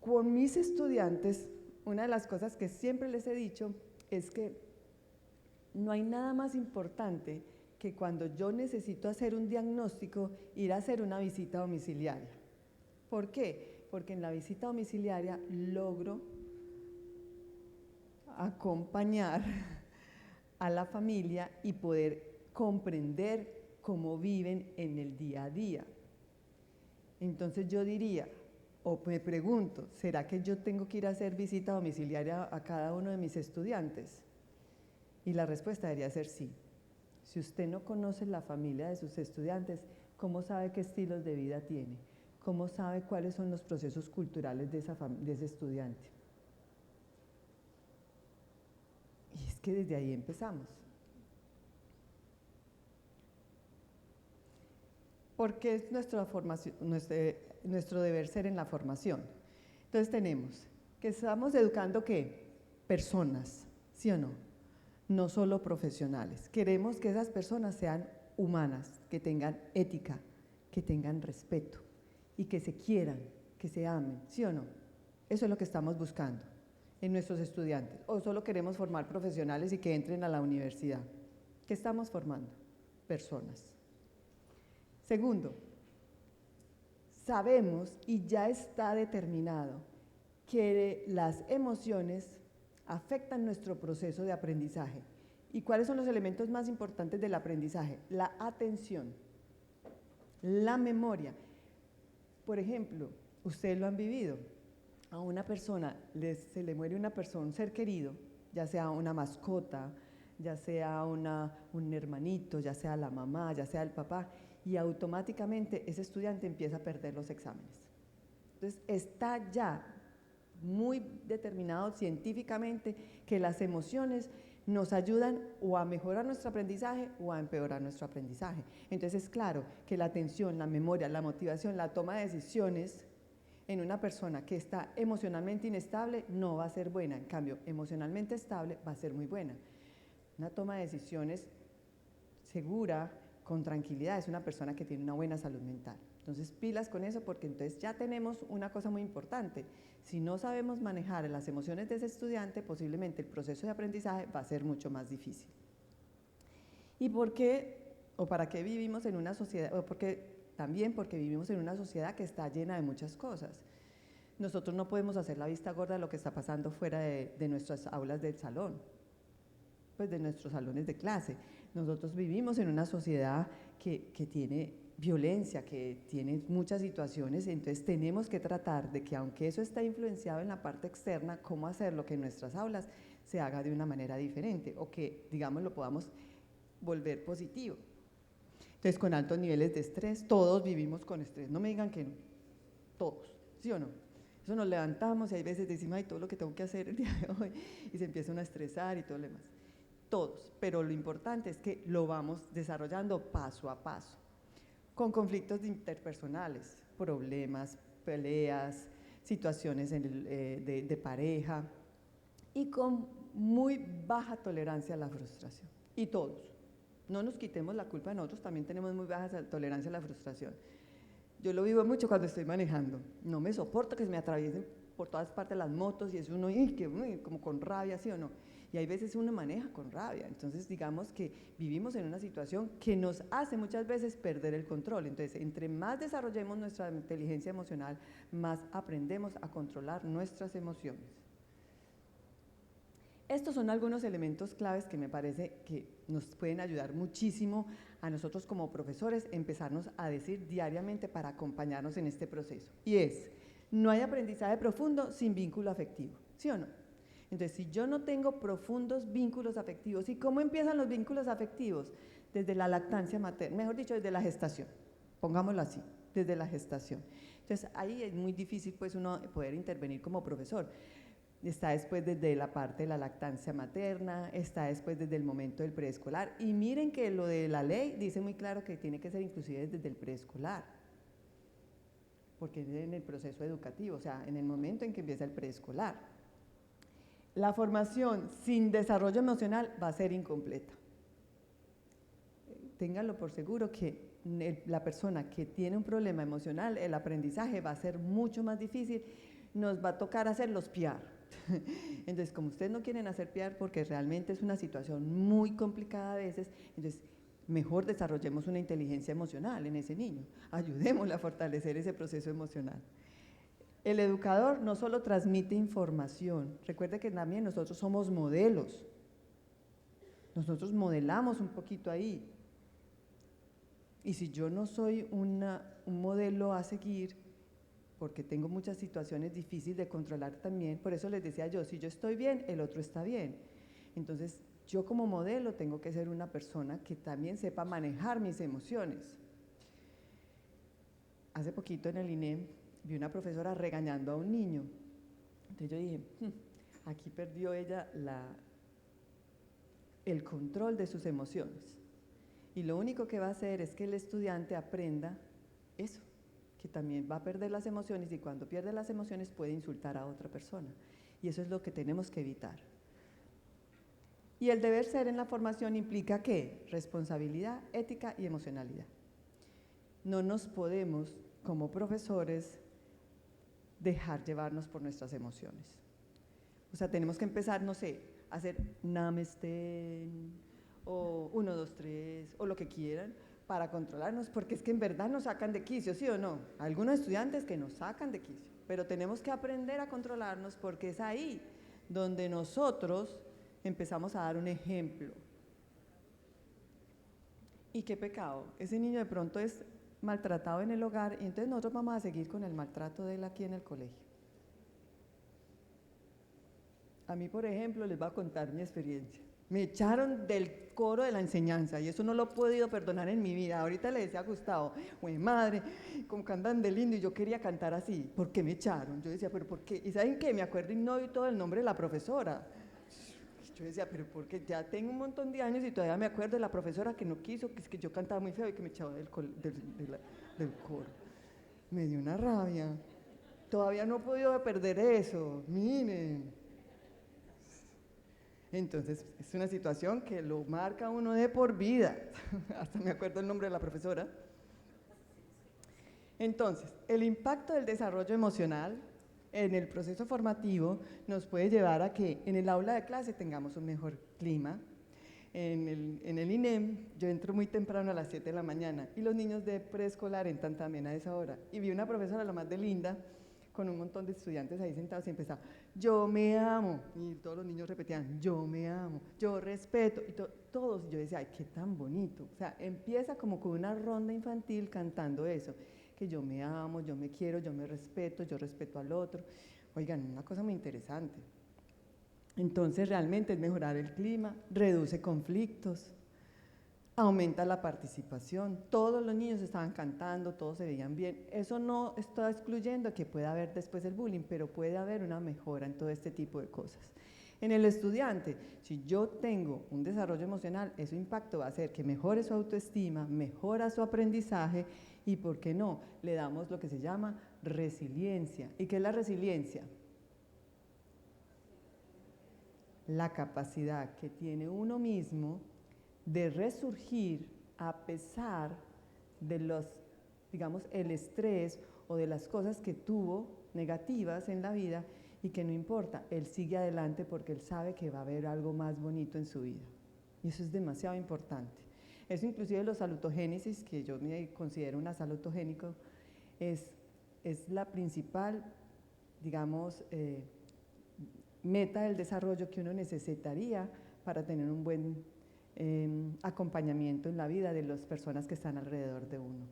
Con mis estudiantes, una de las cosas que siempre les he dicho es que no hay nada más importante que cuando yo necesito hacer un diagnóstico, ir a hacer una visita domiciliaria. ¿Por qué? Porque en la visita domiciliaria logro acompañar a la familia y poder comprender cómo viven en el día a día. Entonces yo diría, o me pregunto, ¿será que yo tengo que ir a hacer visita domiciliaria a cada uno de mis estudiantes? Y la respuesta debería ser sí. Si usted no conoce la familia de sus estudiantes, ¿cómo sabe qué estilos de vida tiene? ¿Cómo sabe cuáles son los procesos culturales de ese estudiante? Y es que desde ahí empezamos. Porque es nuestro deber ser en la formación. Entonces tenemos que estamos educando ¿qué? Personas, ¿sí o no? No solo profesionales. Queremos que esas personas sean humanas, que tengan ética, que tengan respeto y que se quieran, que se amen, ¿sí o no? Eso es lo que estamos buscando en nuestros estudiantes. O solo queremos formar profesionales y que entren a la universidad. ¿Qué estamos formando? Personas. Segundo, sabemos y ya está determinado que las emociones afectan nuestro proceso de aprendizaje. ¿Y cuáles son los elementos más importantes del aprendizaje? La atención, la memoria. Por ejemplo, ustedes lo han vivido, a una persona se le muere una persona, un ser querido, ya sea una mascota, ya sea un hermanito, ya sea la mamá, ya sea el papá, y automáticamente ese estudiante empieza a perder los exámenes. Entonces está ya muy determinado científicamente que las emociones nos ayudan o a mejorar nuestro aprendizaje o a empeorar nuestro aprendizaje. Entonces es claro que la atención, la memoria, la motivación, la toma de decisiones en una persona que está emocionalmente inestable no va a ser buena, en cambio emocionalmente estable va a ser muy buena. Una toma de decisiones segura, con tranquilidad, es una persona que tiene una buena salud mental. Entonces pilas con eso porque entonces ya tenemos una cosa muy importante. Si no sabemos manejar las emociones de ese estudiante, posiblemente el proceso de aprendizaje va a ser mucho más difícil. ¿Y por qué o para qué vivimos en una sociedad? También porque vivimos en una sociedad que está llena de muchas cosas. Nosotros no podemos hacer la vista gorda de lo que está pasando fuera de nuestras aulas del salón, pues de nuestros salones de clase. Nosotros vivimos en una sociedad que tiene violencia, que tiene muchas situaciones, entonces tenemos que tratar de que aunque eso está influenciado en la parte externa, cómo hacerlo que en nuestras aulas se haga de una manera diferente o que, digamos, lo podamos volver positivo. Entonces, con altos niveles de estrés, todos vivimos con estrés, no me digan que no, todos, ¿sí o no? Eso nos levantamos y hay veces decimos, ay, todo lo que tengo que hacer el día de hoy, y se empieza uno a estresar y todo lo demás. Todos, pero lo importante es que lo vamos desarrollando paso a paso, con conflictos interpersonales, problemas, peleas, situaciones de pareja y con muy baja tolerancia a la frustración. Y todos, no nos quitemos la culpa, nosotros también tenemos muy baja tolerancia a la frustración. Yo lo vivo mucho cuando estoy manejando, no me soporto que se me atraviesen por todas partes las motos y es uno como con rabia, ¿sí o no? Y hay veces uno maneja con rabia, entonces digamos que vivimos en una situación que nos hace muchas veces perder el control. Entonces, entre más desarrollemos nuestra inteligencia emocional, más aprendemos a controlar nuestras emociones. Estos son algunos elementos claves que me parece que nos pueden ayudar muchísimo a nosotros como profesores empezarnos a decir diariamente para acompañarnos en este proceso. Y es, no hay aprendizaje profundo sin vínculo afectivo, ¿sí o no? Entonces, si yo no tengo profundos vínculos afectivos, ¿y cómo empiezan los vínculos afectivos? Desde la lactancia materna, mejor dicho, desde la gestación, pongámoslo así, desde la gestación. Entonces, ahí es muy difícil pues uno poder intervenir como profesor. Está después desde la parte de la lactancia materna, está después desde el momento del preescolar. Y miren que lo de la ley dice muy claro que tiene que ser inclusive desde el preescolar, porque es en el proceso educativo, o sea, en el momento en que empieza el preescolar. La formación sin desarrollo emocional va a ser incompleta. Ténganlo por seguro que la persona que tiene un problema emocional, el aprendizaje va a ser mucho más difícil, nos va a tocar hacer los PR. Entonces, como ustedes no quieren hacer PR porque realmente es una situación muy complicada a veces, entonces mejor desarrollemos una inteligencia emocional en ese niño, ayudémosle a fortalecer ese proceso emocional. El educador no solo transmite información, recuerde que también nosotros somos modelos, nosotros modelamos un poquito ahí. Y si yo no soy un modelo a seguir, porque tengo muchas situaciones difíciles de controlar también, por eso les decía yo, si yo estoy bien, el otro está bien. Entonces, yo como modelo tengo que ser una persona que también sepa manejar mis emociones. Hace poquito en el INEM vi una profesora regañando a un niño. Entonces yo dije, aquí perdió ella el control de sus emociones. Y lo único que va a hacer es que el estudiante aprenda eso, que también va a perder las emociones y cuando pierde las emociones puede insultar a otra persona. Y eso es lo que tenemos que evitar. Y el deber ser en la formación implica ¿qué? Responsabilidad, ética y emocionalidad. No nos podemos, como profesores, dejar llevarnos por nuestras emociones. O sea, tenemos que empezar, no sé, a hacer namaste, o 1, 2, 3, o lo que quieran, para controlarnos, porque es que en verdad nos sacan de quicio, ¿sí o no? Algunos estudiantes que nos sacan de quicio, pero tenemos que aprender a controlarnos porque es ahí donde nosotros empezamos a dar un ejemplo. Y qué pecado, ese niño de pronto es maltratado en el hogar y entonces nosotros vamos a seguir con el maltrato de él aquí en el colegio. A mí, por ejemplo, les voy a contar mi experiencia. Me echaron del coro de la enseñanza y eso no lo he podido perdonar en mi vida. Ahorita le decía a Gustavo, güey madre, como cantan de lindo y yo quería cantar así. ¿Por qué me echaron? Yo decía, ¿pero por qué? ¿Y saben qué? Me acuerdo y no doy todo el nombre de la profesora. Yo decía, pero porque ya tengo un montón de años y todavía me acuerdo de la profesora que no quiso, que es que yo cantaba muy feo y que me echaba del coro. Me dio una rabia. Todavía no he podido perder eso, miren. Entonces, es una situación que lo marca uno de por vida. Hasta me acuerdo el nombre de la profesora. Entonces, el impacto del desarrollo emocional en el proceso formativo nos puede llevar a que en el aula de clase tengamos un mejor clima. En el INEM yo entro muy temprano a las 7 de la mañana y los niños de preescolar entran también a esa hora. Y vi una profesora, la más de linda, con un montón de estudiantes ahí sentados y empezaba, yo me amo, y todos los niños repetían, yo me amo, yo respeto, y todos, yo decía, ay, qué tan bonito, o sea, empieza como con una ronda infantil cantando eso, que yo me amo, yo me quiero, yo me respeto, yo respeto al otro, oigan, una cosa muy interesante. Entonces realmente es mejorar el clima, reduce conflictos, aumenta la participación, todos los niños estaban cantando, todos se veían bien, eso no está excluyendo que pueda haber después el bullying, pero puede haber una mejora en todo este tipo de cosas. En el estudiante, si yo tengo un desarrollo emocional, ese impacto va a hacer que mejore su autoestima, mejora su aprendizaje y, ¿por qué no?, le damos lo que se llama resiliencia. ¿Y qué es la resiliencia? La capacidad que tiene uno mismo de resurgir a pesar de los, digamos, el estrés o de las cosas que tuvo negativas en la vida y que no importa, él sigue adelante porque él sabe que va a haber algo más bonito en su vida. Y eso es demasiado importante. Eso inclusive los salutogénesis, que yo me considero una salutogénico, es la principal, digamos, meta del desarrollo que uno necesitaría para tener un buen acompañamiento en la vida de las personas que están alrededor de uno.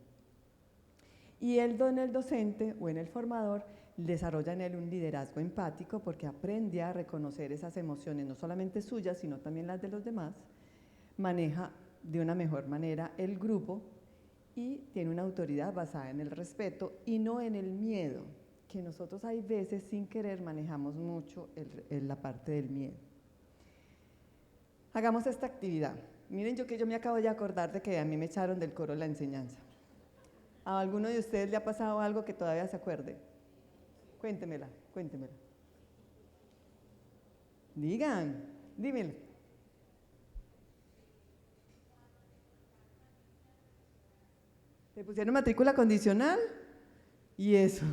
Y el docente o en el formador desarrolla en él un liderazgo empático porque aprende a reconocer esas emociones, no solamente suyas, sino también las de los demás, maneja de una mejor manera el grupo y tiene una autoridad basada en el respeto y no en el miedo, que nosotros hay veces sin querer manejamos mucho la parte del miedo. Hagamos esta actividad. Miren yo me acabo de acordar de que a mí me echaron del coro la enseñanza. ¿A alguno de ustedes le ha pasado algo que todavía se acuerde? Cuéntemela, cuéntemela. Digan, dímelo. ¿Le pusieron matrícula condicional? ¿Y eso?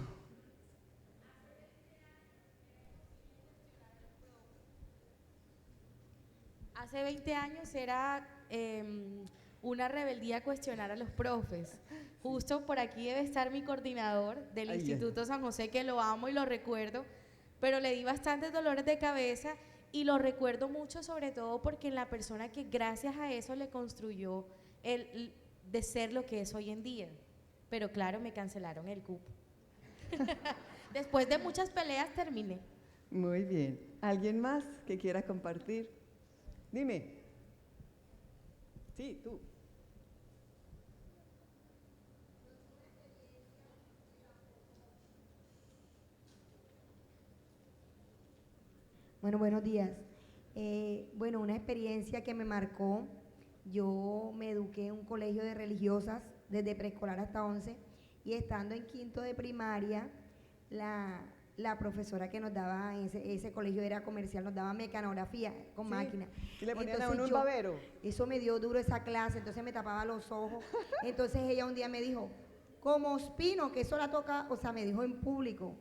Hace 20 años era una rebeldía cuestionar a los profes. Justo por aquí debe estar mi coordinador del Instituto San José, que lo amo y lo recuerdo, pero le di bastantes dolores de cabeza y lo recuerdo mucho, sobre todo porque en la persona que gracias a eso le construyó el de ser lo que es hoy en día. Pero claro, me cancelaron el cupo. Después de muchas peleas terminé. Muy bien. ¿Alguien más que quiera compartir? Dime. Sí, tú. Bueno, buenos días. Bueno, una experiencia que me marcó. Yo me eduqué en un colegio de religiosas desde preescolar hasta 11 y estando en quinto de primaria, la profesora que nos daba en ese colegio era comercial, nos daba mecanografía con máquina. Y le ponían a uno un babero. Eso me dio duro esa clase, entonces me tapaba los ojos. Entonces ella un día me dijo, como Ospino, que eso la toca, o sea, me dijo en público.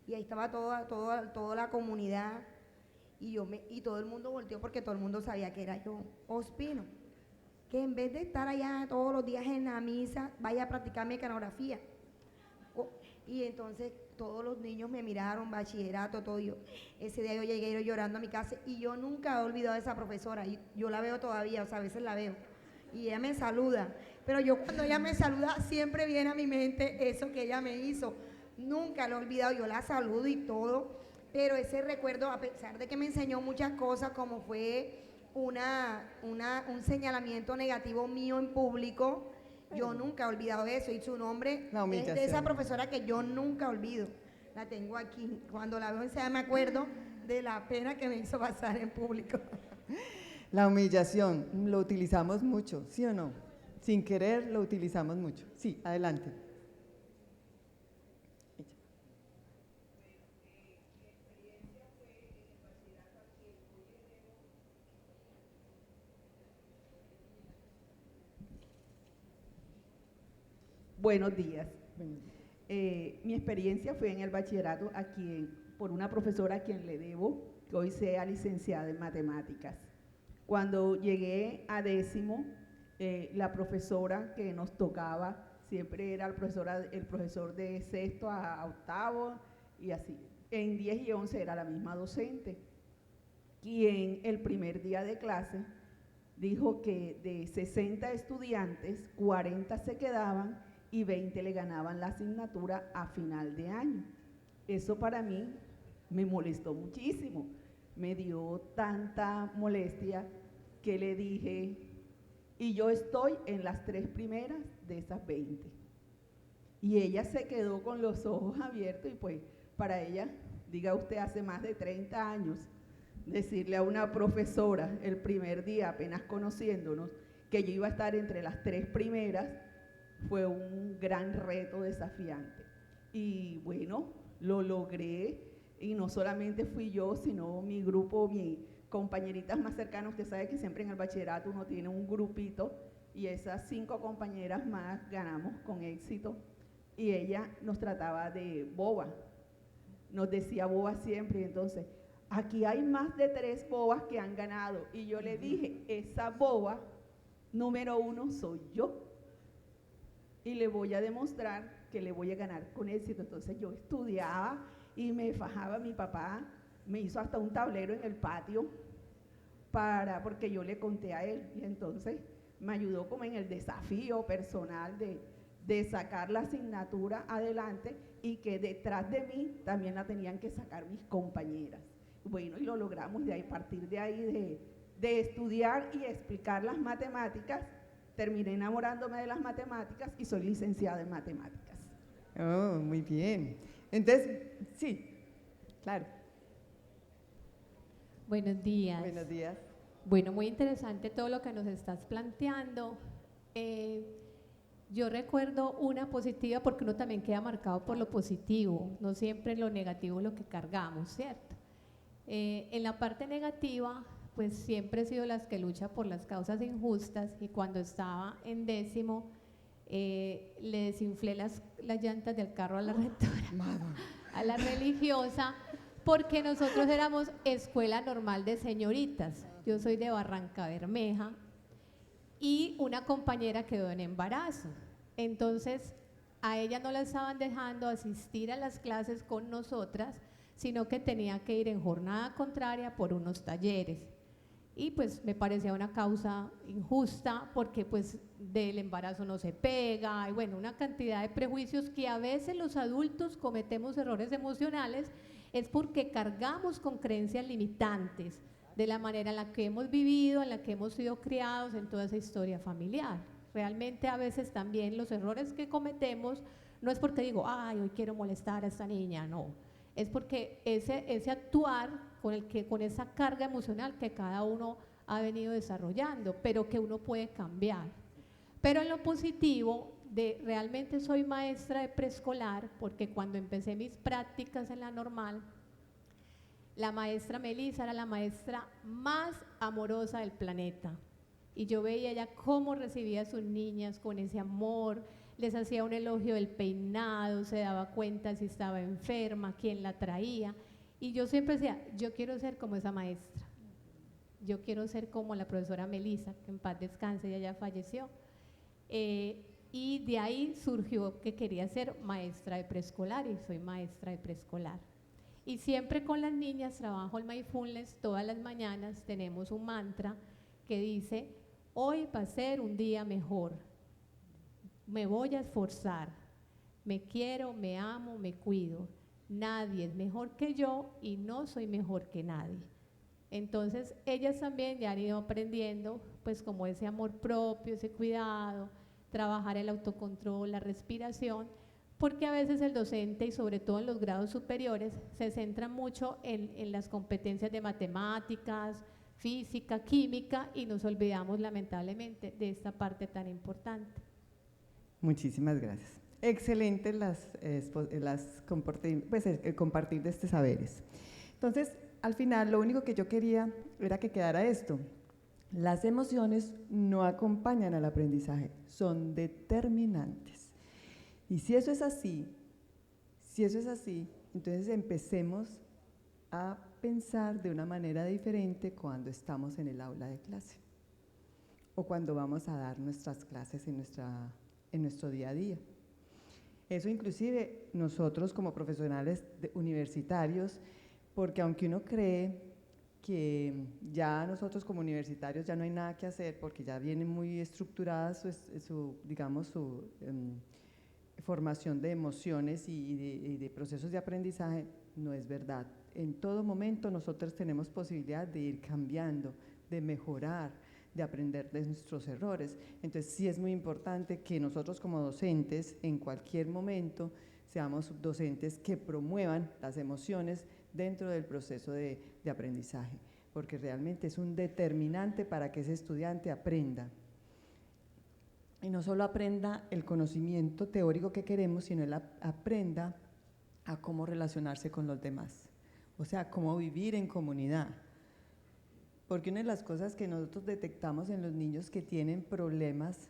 Y ahí estaba toda la comunidad y todo el mundo volteó porque todo el mundo sabía que era yo, Ospino. que en vez de estar allá todos los días en la misa, vaya a practicar mecanografía. Y entonces todos los niños me miraron, bachillerato, todo. Ese día yo llegué llorando a mi casa y yo nunca he olvidado a esa profesora. Y yo la veo todavía, o sea, a veces la veo. Y ella me saluda. Pero yo cuando ella me saluda, siempre viene a mi mente eso que ella me hizo. Nunca lo he olvidado, yo la saludo y todo. Pero ese recuerdo, a pesar de que me enseñó muchas cosas, como fue un señalamiento negativo mío en público, yo nunca he olvidado eso. Y su nombre es de esa profesora que yo nunca olvido. La tengo aquí. Cuando la veo enseguida me acuerdo de la pena que me hizo pasar en público. La humillación, lo utilizamos mucho, ¿sí o no? Sin querer lo utilizamos mucho. Sí, adelante. Buenos días. Mi experiencia fue en el bachillerato por una profesora a quien le debo que hoy sea licenciada en matemáticas. Cuando llegué a 10º, la profesora que nos tocaba siempre era el profesor de 6º a 8º y así. En 10 y 11 era la misma docente, quien el primer día de clase dijo que de 60 estudiantes, 40 se quedaban y 20 le ganaban la asignatura a final de año. Eso para mí me molestó muchísimo, me dio tanta molestia que le dije, y yo estoy en las 3 primeras de esas 20. Y ella se quedó con los ojos abiertos y pues para ella, diga usted, hace más de 30 años, decirle a una profesora el primer día, apenas conociéndonos, que yo iba a estar entre las 3 primeras, fue un gran reto desafiante. Y bueno, lo logré, y no solamente fui yo, sino mi grupo, mis compañeritas más cercanas. Usted sabe que siempre en el bachillerato uno tiene un grupito, y esas 5 compañeras más ganamos con éxito, y ella nos trataba de boba, nos decía boba siempre. Y entonces, aquí hay más de 3 bobas que han ganado, y yo le dije, esa boba número 1 soy yo, y le voy a demostrar que le voy a ganar con éxito. Entonces yo estudiaba y me fajaba. Mi papá me hizo hasta un tablero en el patio porque yo le conté a él, y entonces me ayudó como en el desafío personal de sacar la asignatura adelante, y que detrás de mí también la tenían que sacar mis compañeras. Bueno, y lo logramos. De ahí, a partir de ahí, de estudiar y explicar las matemáticas, terminé enamorándome de las matemáticas y soy licenciada en matemáticas. Oh, muy bien. Entonces, sí, claro. Buenos días. Buenos días. Bueno, muy interesante todo lo que nos estás planteando. Yo recuerdo una positiva, porque uno también queda marcado por lo positivo, no siempre lo negativo lo que cargamos, ¿cierto? En la parte negativa, pues siempre he sido las que lucha por las causas injustas, y cuando estaba en 10º, le desinflé las llantas del carro a la rectora, a la religiosa, porque nosotros éramos escuela normal de señoritas. Yo soy de Barranca Bermeja, y una compañera quedó en embarazo. Entonces, a ella no la estaban dejando asistir a las clases con nosotras, sino que tenía que ir en jornada contraria por unos talleres. Y pues me parecía una causa injusta, porque pues del embarazo no se pega, y bueno, una cantidad de prejuicios que a veces los adultos cometemos errores emocionales, es porque cargamos con creencias limitantes de la manera en la que hemos vivido, en la que hemos sido criados, en toda esa historia familiar. Realmente a veces también los errores que cometemos no es porque digo, ay, hoy quiero molestar a esta niña, no. Es porque ese actuar con esa carga emocional que cada uno ha venido desarrollando, pero que uno puede cambiar. Pero en lo positivo, realmente soy maestra de preescolar, porque cuando empecé mis prácticas en la normal, la maestra Melissa era la maestra más amorosa del planeta. Y yo veía ella cómo recibía a sus niñas con ese amor, les hacía un elogio del peinado, se daba cuenta si estaba enferma, quién la traía. Y yo siempre decía, yo quiero ser como esa maestra. yo quiero ser como la profesora Melissa, que en paz descanse, ella ya falleció. Y de ahí surgió que quería ser maestra de preescolar y soy maestra de preescolar. Y siempre con las niñas trabajo el mindfulness, todas las mañanas tenemos un mantra que dice, hoy va a ser un día mejor, me voy a esforzar, me quiero, me amo, me cuido, nadie es mejor que yo y no soy mejor que nadie. Entonces ellas también ya han ido aprendiendo pues como ese amor propio, ese cuidado, trabajar el autocontrol, la respiración, porque a veces el docente y sobre todo en los grados superiores se centra mucho en las competencias de matemáticas, física, química y nos olvidamos lamentablemente de esta parte tan importante. Muchísimas gracias. Excelentes el compartir de estos saberes. Entonces, al final, lo único que yo quería era que quedara esto. Las emociones no acompañan al aprendizaje, son determinantes. Y si eso es así, entonces empecemos a pensar de una manera diferente cuando estamos en el aula de clase o cuando vamos a dar nuestras clases en nuestro día a día. Eso inclusive nosotros como profesionales universitarios, porque aunque uno cree que ya nosotros como universitarios ya no hay nada que hacer porque ya viene muy estructurada su formación de emociones y de procesos de aprendizaje, no es verdad. En todo momento nosotros tenemos posibilidad de ir cambiando, de mejorar, de aprender de nuestros errores. Entonces sí es muy importante que nosotros como docentes en cualquier momento seamos docentes que promuevan las emociones dentro del proceso de aprendizaje, porque realmente es un determinante para que ese estudiante aprenda. Y no solo aprenda el conocimiento teórico que queremos, sino él aprenda a cómo relacionarse con los demás, o sea, cómo vivir en comunidad. Porque una de las cosas que nosotros detectamos en los niños que tienen problemas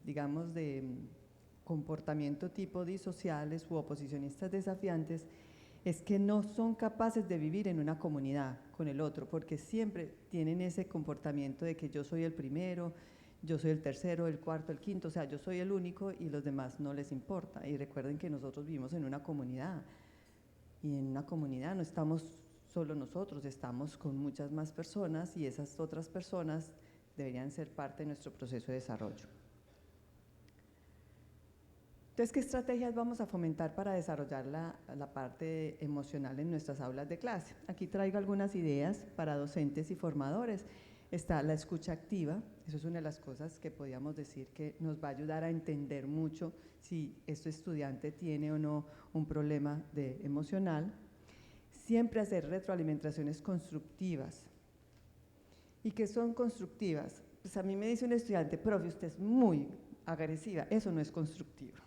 digamos, de comportamiento tipo disociales u oposicionistas desafiantes, es que no son capaces de vivir en una comunidad con el otro, porque siempre tienen ese comportamiento de que yo soy el primero, yo soy el tercero, el cuarto, el quinto, o sea, yo soy el único y los demás no les importa. Y recuerden que nosotros vivimos en una comunidad, y en una comunidad no estamos solo nosotros, estamos con muchas más personas y esas otras personas deberían ser parte de nuestro proceso de desarrollo. Entonces, ¿qué estrategias vamos a fomentar para desarrollar la parte emocional en nuestras aulas de clase? Aquí traigo algunas ideas para docentes y formadores. Está la escucha activa, eso es una de las cosas que podríamos decir que nos va a ayudar a entender mucho si este estudiante tiene o no un problema emocional. Siempre hacer retroalimentaciones constructivas. ¿Y qué son constructivas? Pues a mí me dice un estudiante, profe, usted es muy agresiva, eso no es constructivo.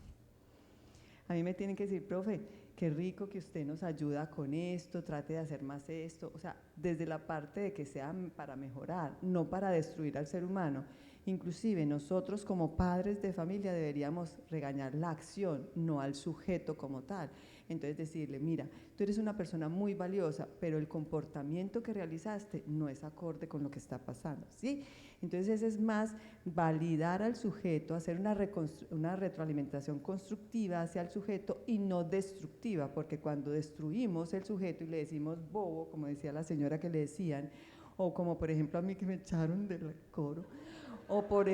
A mí me tienen que decir, profe, qué rico que usted nos ayuda con esto, trate de hacer más esto, o sea, desde la parte de que sea para mejorar, no para destruir al ser humano. Inclusive nosotros como padres de familia deberíamos regañar la acción, no al sujeto como tal. Entonces decirle, mira, tú eres una persona muy valiosa, pero el comportamiento que realizaste no es acorde con lo que está pasando, ¿sí? Entonces es más validar al sujeto, hacer una retroalimentación constructiva hacia el sujeto y no destructiva, porque cuando destruimos el sujeto y le decimos bobo, como decía la señora que le decían, o como por ejemplo a mí que me echaron del coro, o por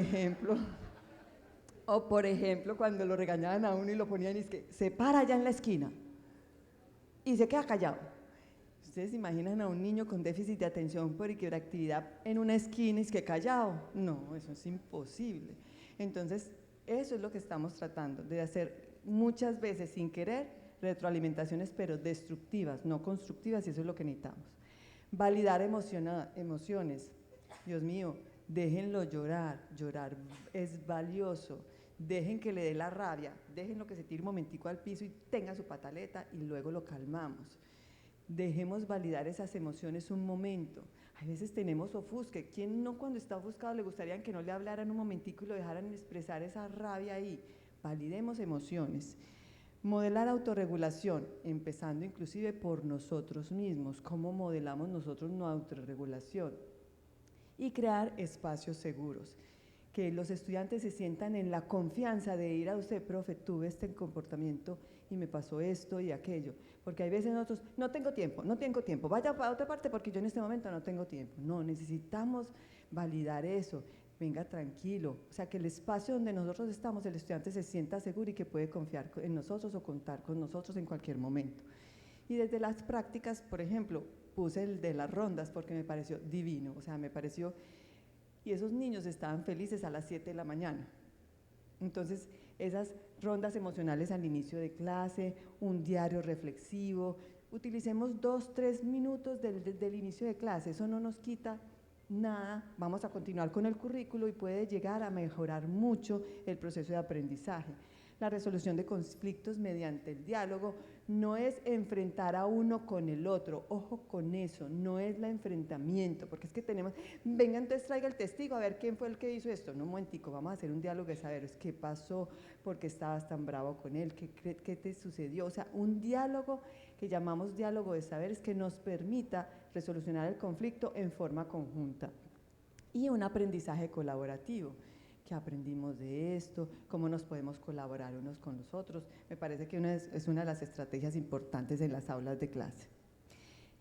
ejemplo cuando lo regañaban a uno y lo ponían y es que se para allá en la esquina y se queda callado. ¿Ustedes se imaginan a un niño con déficit de atención por hiperactividad en una esquina y es que callado? No, eso es imposible. Entonces, eso es lo que estamos tratando, de hacer muchas veces sin querer retroalimentaciones, pero destructivas, no constructivas, y eso es lo que necesitamos. Validar emociones. Dios mío, déjenlo llorar, llorar es valioso. Dejen que le dé la rabia, déjenlo que se tire un momentico al piso y tenga su pataleta y luego lo calmamos. Dejemos validar esas emociones un momento. A veces tenemos ofusque. ¿Quién no cuando está ofuscado le gustaría que no le hablaran un momentico y lo dejaran expresar esa rabia ahí? Validemos emociones. Modelar autorregulación, empezando inclusive por nosotros mismos, cómo modelamos nosotros nuestra autorregulación. Y crear espacios seguros, que los estudiantes se sientan en la confianza de ir a usted, profe, tuve este comportamiento y me pasó esto y aquello. Porque hay veces nosotros, no tengo tiempo, vaya para otra parte porque yo en este momento no tengo tiempo. No, necesitamos validar eso. Venga tranquilo, o sea que el espacio donde nosotros estamos, el estudiante se sienta seguro y que puede confiar en nosotros o contar con nosotros en cualquier momento. Y desde las prácticas, por ejemplo, puse el de las rondas porque me pareció divino, o sea, me pareció, y esos niños estaban felices a las 7 de la mañana. Entonces, esas rondas emocionales al inicio de clase, un diario reflexivo, utilicemos 2, 3 minutos del inicio de clase, eso no nos quita nada, vamos a continuar con el currículo y puede llegar a mejorar mucho el proceso de aprendizaje. La resolución de conflictos mediante el diálogo no es enfrentar a uno con el otro, ojo con eso, no es el enfrentamiento, porque es que tenemos, venga entonces traiga el testigo a ver quién fue el que hizo esto, no un momentico, vamos a hacer un diálogo de saber qué pasó, por qué estabas tan bravo con él, qué te sucedió, o sea, un diálogo que llamamos diálogo de saberes que nos permita resolucionar el conflicto en forma conjunta y un aprendizaje colaborativo. ¿Qué aprendimos de esto? ¿Cómo nos podemos colaborar unos con los otros? Me parece que es una de las estrategias importantes en las aulas de clase.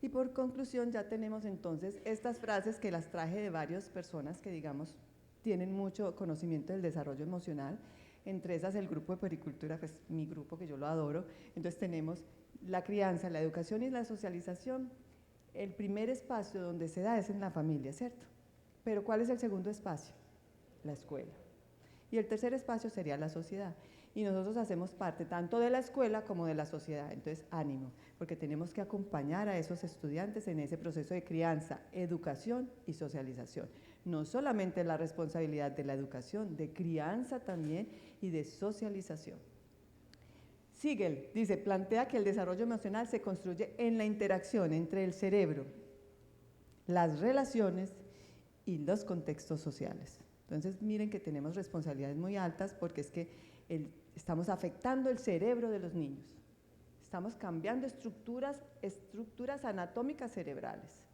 Y por conclusión ya tenemos entonces estas frases que las traje de varias personas que digamos tienen mucho conocimiento del desarrollo emocional, entre esas el grupo de pericultura, pues mi grupo que yo lo adoro. Entonces tenemos la crianza, la educación y la socialización. El primer espacio donde se da es en la familia, ¿cierto? Pero ¿cuál es el segundo espacio? La escuela. Y el tercer espacio sería la sociedad. Y nosotros hacemos parte tanto de la escuela como de la sociedad. Entonces, ánimo, porque tenemos que acompañar a esos estudiantes en ese proceso de crianza, educación y socialización. No solamente la responsabilidad de la educación, de crianza también y de socialización. Siegel dice, plantea que el desarrollo emocional se construye en la interacción entre el cerebro, las relaciones y los contextos sociales. Entonces, miren que tenemos responsabilidades muy altas porque es que estamos afectando el cerebro de los niños. Estamos cambiando estructuras anatómicas cerebrales.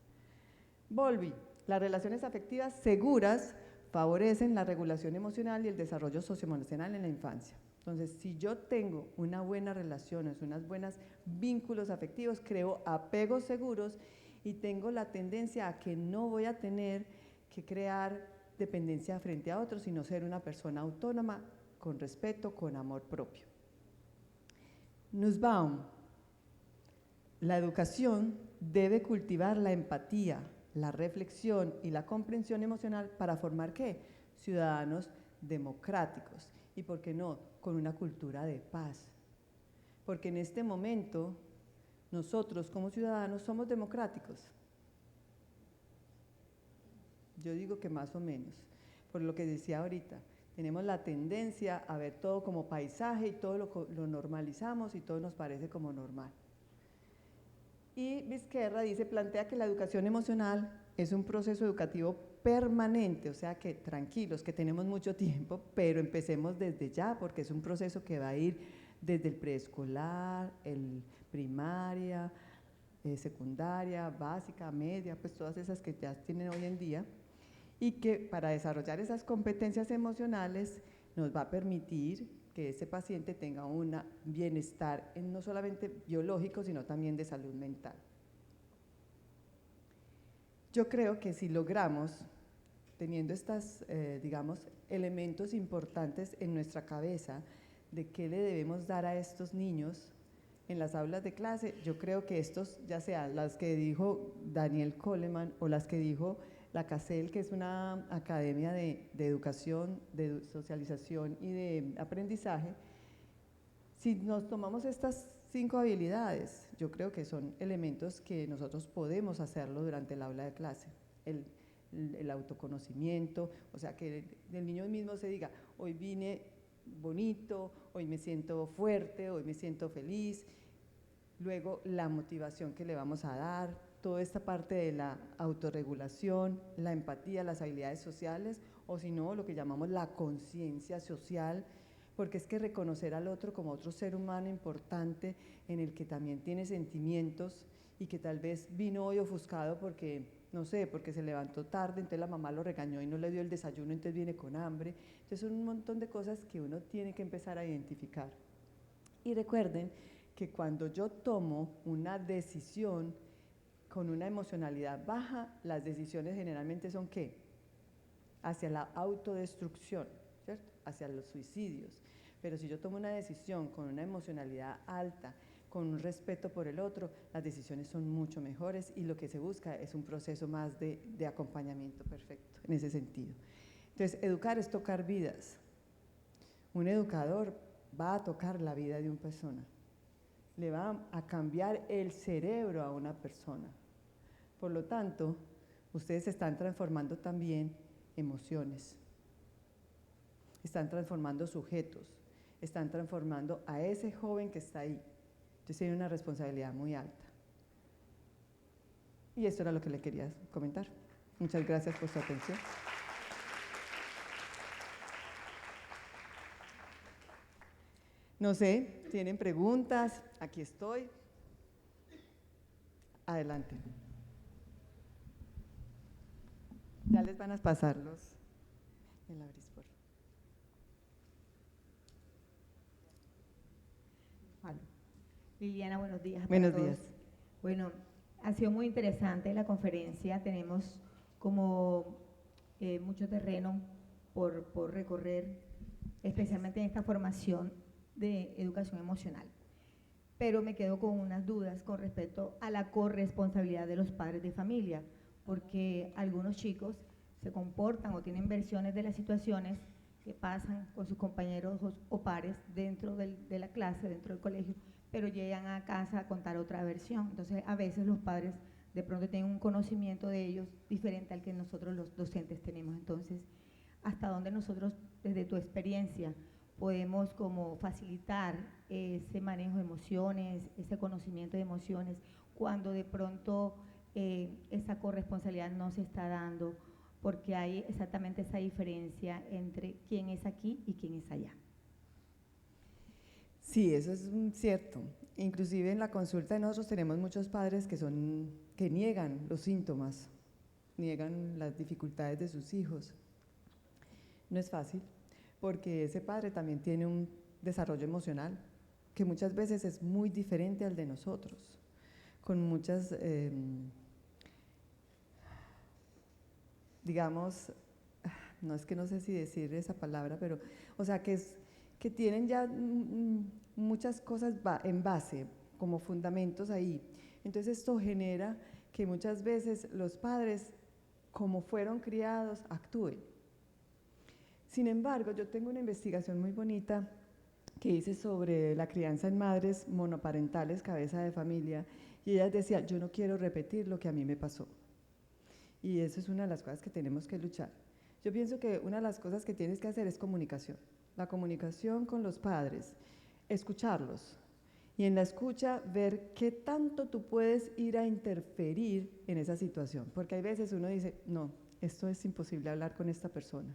Bowlby, las relaciones afectivas seguras favorecen la regulación emocional y el desarrollo socioemocional en la infancia. Entonces, si yo tengo una buena relación, unos buenos vínculos afectivos, creo apegos seguros y tengo la tendencia a que no voy a tener que crear dependencia frente a otros, sino ser una persona autónoma, con respeto, con amor propio. Nussbaum, la educación debe cultivar la empatía, la reflexión y la comprensión emocional para formar ¿qué? Ciudadanos democráticos y, ¿por qué no?, con una cultura de paz. Porque en este momento nosotros como ciudadanos somos democráticos. Yo digo que más o menos, por lo que decía ahorita, tenemos la tendencia a ver todo como paisaje y todo lo normalizamos y todo nos parece como normal. Y Vizquerra dice, plantea que la educación emocional es un proceso educativo permanente, o sea que tranquilos, que tenemos mucho tiempo, pero empecemos desde ya, porque es un proceso que va a ir desde el preescolar, el primaria, secundaria, básica, media, pues todas esas que ya tienen hoy en día, y que para desarrollar esas competencias emocionales nos va a permitir que ese paciente tenga un bienestar no solamente biológico, sino también de salud mental. Yo creo que si logramos, teniendo estos, digamos, elementos importantes en nuestra cabeza de qué le debemos dar a estos niños en las aulas de clase, yo creo que estos, ya sean las que dijo Daniel Coleman o las que dijo la CASEL, que es una academia de educación, de socialización y de aprendizaje, si nos tomamos estas 5 habilidades, yo creo que son elementos que nosotros podemos hacerlo durante el aula de clase. El autoconocimiento, o sea, que el niño mismo se diga, hoy vine bonito, hoy me siento fuerte, hoy me siento feliz. Luego, la motivación que le vamos a dar, toda esta parte de la autorregulación, la empatía, las habilidades sociales, o si no, lo que llamamos la conciencia social, porque es que reconocer al otro como otro ser humano importante en el que también tiene sentimientos y que tal vez vino hoy ofuscado porque, no sé, porque se levantó tarde, entonces la mamá lo regañó y no le dio el desayuno, entonces viene con hambre. Entonces son un montón de cosas que uno tiene que empezar a identificar. Y recuerden que cuando yo tomo una decisión con una emocionalidad baja, las decisiones generalmente son ¿qué? Hacia la autodestrucción, ¿cierto? Hacia los suicidios. Pero si yo tomo una decisión con una emocionalidad alta, con un respeto por el otro, las decisiones son mucho mejores y lo que se busca es un proceso más de acompañamiento perfecto en ese sentido. Entonces, educar es tocar vidas. Un educador va a tocar la vida de una persona, le va a cambiar el cerebro a una persona. Por lo tanto, ustedes están transformando también emociones, están transformando sujetos, están transformando a ese joven que está ahí. Entonces tiene una responsabilidad muy alta. Y esto era lo que le quería comentar. Muchas gracias por su atención. No sé, ¿tienen preguntas? Aquí estoy. Adelante. Ya les van a pasar los. Me la abrís, por favor. Vale. Liliana, buenos días. para Buenos todos. días. Bueno, ha sido muy interesante la conferencia. Tenemos como mucho terreno por recorrer, especialmente en esta formación de educación emocional. Pero me quedo con unas dudas con respecto a la corresponsabilidad de los padres de familia, porque algunos chicos se comportan o tienen versiones de las situaciones que pasan con sus compañeros o pares dentro de la clase, dentro del colegio, pero llegan a casa a contar otra versión. Entonces, a veces los padres de pronto tienen un conocimiento de ellos diferente al que nosotros los docentes tenemos. Entonces, ¿hasta dónde nosotros, desde tu experiencia, podemos como facilitar ese manejo de emociones, ese conocimiento de emociones, cuando de pronto esa corresponsabilidad no se está dando, porque hay exactamente esa diferencia entre quién es aquí y quién es allá? Sí, eso es cierto. Inclusive en la consulta de nosotros tenemos muchos padres que niegan los síntomas, niegan las dificultades de sus hijos. No es fácil, porque ese padre también tiene un desarrollo emocional que muchas veces es muy diferente al de nosotros, con muchas, digamos, no es que no sé si decir esa palabra, pero, o sea, que tienen ya muchas cosas en base, como fundamentos ahí. Entonces esto genera que muchas veces los padres, como fueron criados, actúen. Sin embargo, yo tengo una investigación muy bonita que hice sobre la crianza en madres monoparentales, cabeza de familia, y ellas decían, yo no quiero repetir lo que a mí me pasó. Y eso es una de las cosas que tenemos que luchar. Yo pienso que una de las cosas que tienes que hacer es comunicación. La comunicación con los padres, escucharlos, y en la escucha ver qué tanto tú puedes ir a interferir en esa situación, porque hay veces uno dice, no, esto es imposible hablar con esta persona.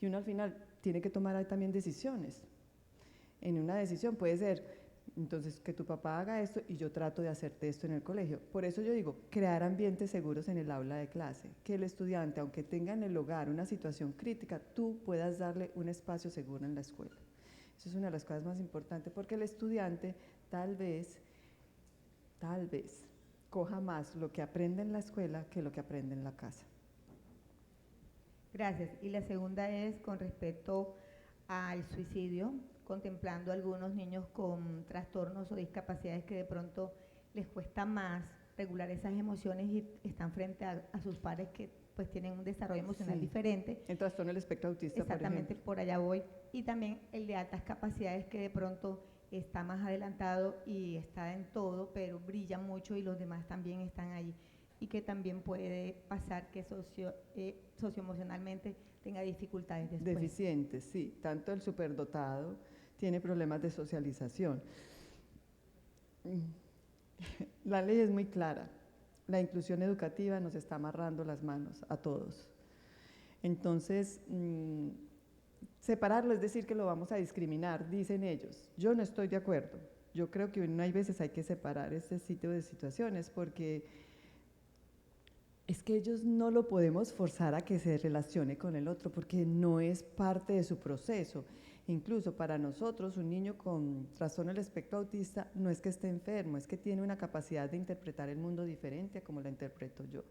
Y uno al final tiene que tomar ahí también decisiones. En una decisión puede ser, entonces, que tu papá haga esto y yo trato de hacerte esto en el colegio. Por eso yo digo, crear ambientes seguros en el aula de clase, que el estudiante, aunque tenga en el hogar una situación crítica, tú puedas darle un espacio seguro en la escuela. Eso es una de las cosas más importantes, porque el estudiante tal vez, coja más lo que aprende en la escuela que lo que aprende en la casa. Gracias. Y la segunda es con respecto al suicidio, contemplando algunos niños con trastornos o discapacidades que de pronto les cuesta más regular esas emociones y están frente a sus pares que pues tienen un desarrollo emocional diferente. El trastorno del espectro autista, exactamente, por allá voy. Y también el de altas capacidades que de pronto está más adelantado y está en todo, pero brilla mucho y los demás también están ahí. Y que también puede pasar que socioemocionalmente tenga dificultades después. Deficientes, sí. Tanto el superdotado tiene problemas de socialización. La ley es muy clara. La inclusión educativa nos está amarrando las manos a todos. Entonces, Separarlo es decir que lo vamos a discriminar, dicen ellos. Yo no estoy de acuerdo. Yo creo que hay veces hay que separar este tipo de situaciones porque es que ellos no lo podemos forzar a que se relacione con el otro porque no es parte de su proceso. Incluso para nosotros, un niño con trastorno del espectro autista no es que esté enfermo, es que tiene una capacidad de interpretar el mundo diferente a como la interpreto yo.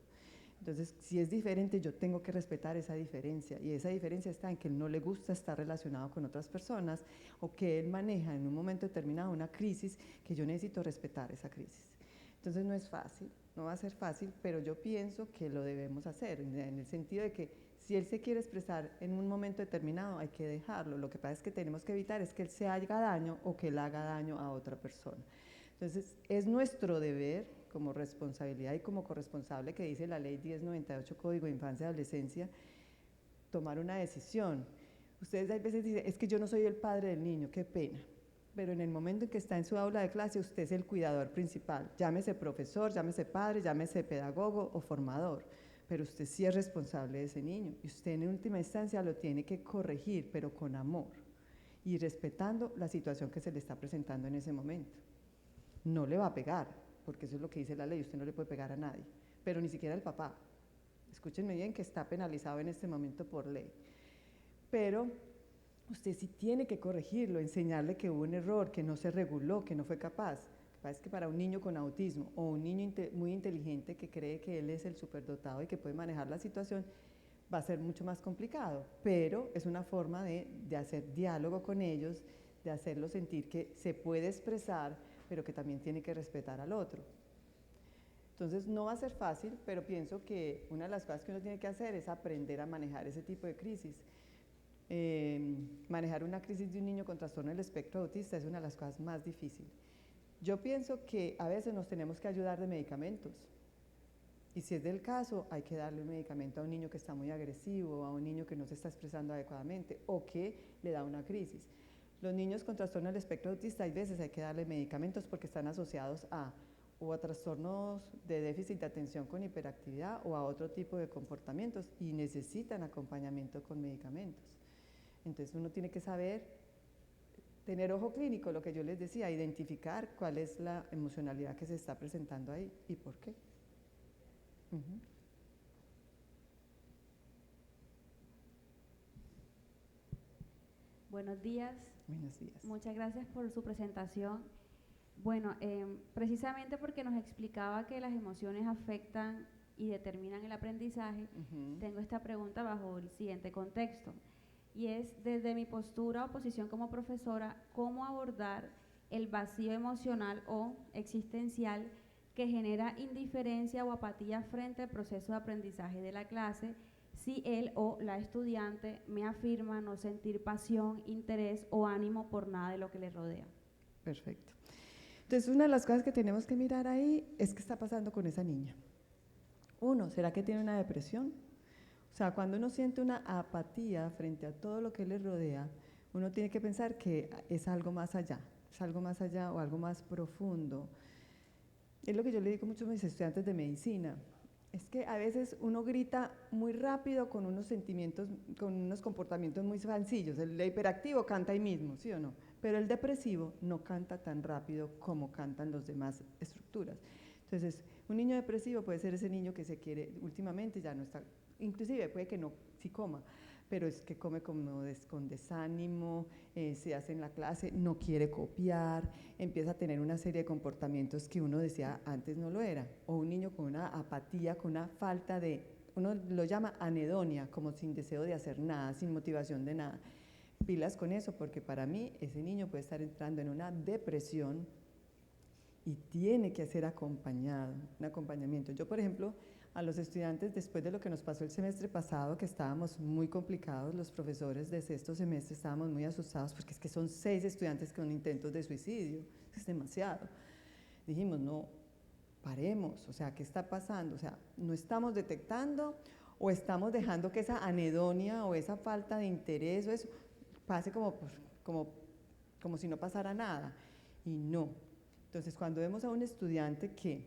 Entonces, si es diferente, yo tengo que respetar esa diferencia, y esa diferencia está en que él no le gusta estar relacionado con otras personas o que él maneja en un momento determinado una crisis que yo necesito respetar esa crisis. Entonces, no es fácil, no va a ser fácil, pero yo pienso que lo debemos hacer, en el sentido de que si él se quiere expresar en un momento determinado, hay que dejarlo. Lo que pasa es que tenemos que evitar es que él se haga daño o que él haga daño a otra persona. Entonces, es nuestro deber como responsabilidad y como corresponsable que dice la ley 1098 Código de Infancia y Adolescencia, tomar una decisión. Ustedes a veces dicen, es que yo no soy el padre del niño, qué pena. Pero en el momento en que está en su aula de clase, usted es el cuidador principal. Llámese profesor, llámese padre, llámese pedagogo o formador. Pero usted sí es responsable de ese niño. Y usted en última instancia lo tiene que corregir, pero con amor. Y respetando la situación que se le está presentando en ese momento. No le va a pegar, porque eso es lo que dice la ley, usted no le puede pegar a nadie, pero ni siquiera al papá. Escúchenme bien que está penalizado en este momento por ley. Pero usted sí tiene que corregirlo, enseñarle que hubo un error, que no se reguló, que no fue capaz. Lo que pasa es que para un niño con autismo o un niño muy inteligente que cree que él es el superdotado y que puede manejar la situación, va a ser mucho más complicado, pero es una forma de hacer diálogo con ellos, de hacerlos sentir que se puede expresar, pero que también tiene que respetar al otro. Entonces no va a ser fácil, pero pienso que una de las cosas que uno tiene que hacer es aprender a manejar ese tipo de crisis. Manejar una crisis de un niño con trastorno del espectro autista es una de las cosas más difíciles. Yo pienso que a veces nos tenemos que ayudar de medicamentos. Y si es del caso, hay que darle un medicamento a un niño que está muy agresivo, a un niño que no se está expresando adecuadamente o que le da una crisis. Los niños con trastorno del espectro autista, hay veces hay que darle medicamentos porque están asociados o a trastornos de déficit de atención con hiperactividad o a otro tipo de comportamientos y necesitan acompañamiento con medicamentos. Entonces uno tiene que saber, tener ojo clínico, lo que yo les decía, identificar cuál es la emocionalidad que se está presentando ahí y por qué. Buenos días. Buenos días. Muchas gracias por su presentación. Bueno, precisamente porque nos explicaba que las emociones afectan y determinan el aprendizaje, tengo esta pregunta bajo el siguiente contexto, y es, desde mi postura o posición como profesora, ¿cómo abordar el vacío emocional o existencial que genera indiferencia o apatía frente al proceso de aprendizaje de la clase si él o la estudiante me afirma no sentir pasión, interés o ánimo por nada de lo que le rodea? Perfecto. Entonces, una de las cosas que tenemos que mirar ahí es qué está pasando con esa niña. Uno, ¿será que tiene una depresión? O sea, cuando uno siente una apatía frente a todo lo que le rodea, uno tiene que pensar que es algo más allá o algo más profundo. Es lo que yo le digo mucho a mis estudiantes de medicina. Es que a veces uno grita muy rápido con unos sentimientos, con unos comportamientos muy sencillos. El hiperactivo canta ahí mismo, ¿sí o no? Pero el depresivo no canta tan rápido como cantan las demás estructuras. Entonces, un niño depresivo puede ser ese niño que se quiere, últimamente ya no está, inclusive puede que no sí coma, pero es que come como con desánimo, se hace en la clase, no quiere copiar, empieza a tener una serie de comportamientos que uno decía antes no lo era, o un niño con una apatía, con una falta de, uno lo llama anedonia, como sin deseo de hacer nada, sin motivación de nada. Pilas con eso, porque para mí ese niño puede estar entrando en una depresión y tiene que ser acompañado, un acompañamiento. Yo, por ejemplo, a los estudiantes, después de lo que nos pasó el semestre pasado, que estábamos muy complicados, los profesores de sexto semestre estábamos muy asustados, porque es que son 6 estudiantes con intentos de suicidio, es demasiado. Dijimos, no, paremos, o sea, ¿qué está pasando? O sea, no estamos detectando o estamos dejando que esa anedonia o esa falta de interés o eso pase como si no pasara nada, y no. Entonces, cuando vemos a un estudiante que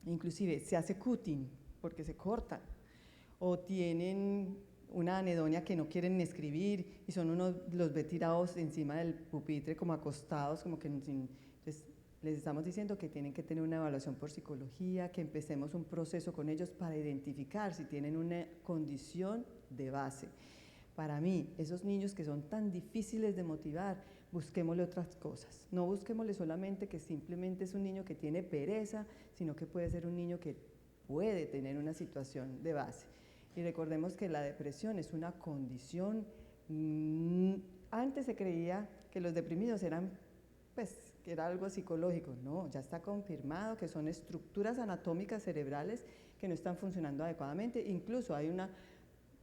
inclusive se hace cutting, porque se cortan, o tienen una anedonia que no quieren escribir y son unos, los ve tirados encima del pupitre como acostados, como que entonces les estamos diciendo que tienen que tener una evaluación por psicología, que empecemos un proceso con ellos para identificar si tienen una condición de base. Para mí, esos niños que son tan difíciles de motivar, busquémosle otras cosas. No busquémosle solamente que simplemente es un niño que tiene pereza, sino que puede ser un niño que puede tener una situación de base. Y recordemos que la depresión es una condición, antes se creía que los deprimidos eran, pues, que era algo psicológico. No, ya está confirmado que son estructuras anatómicas cerebrales que no están funcionando adecuadamente. Incluso hay un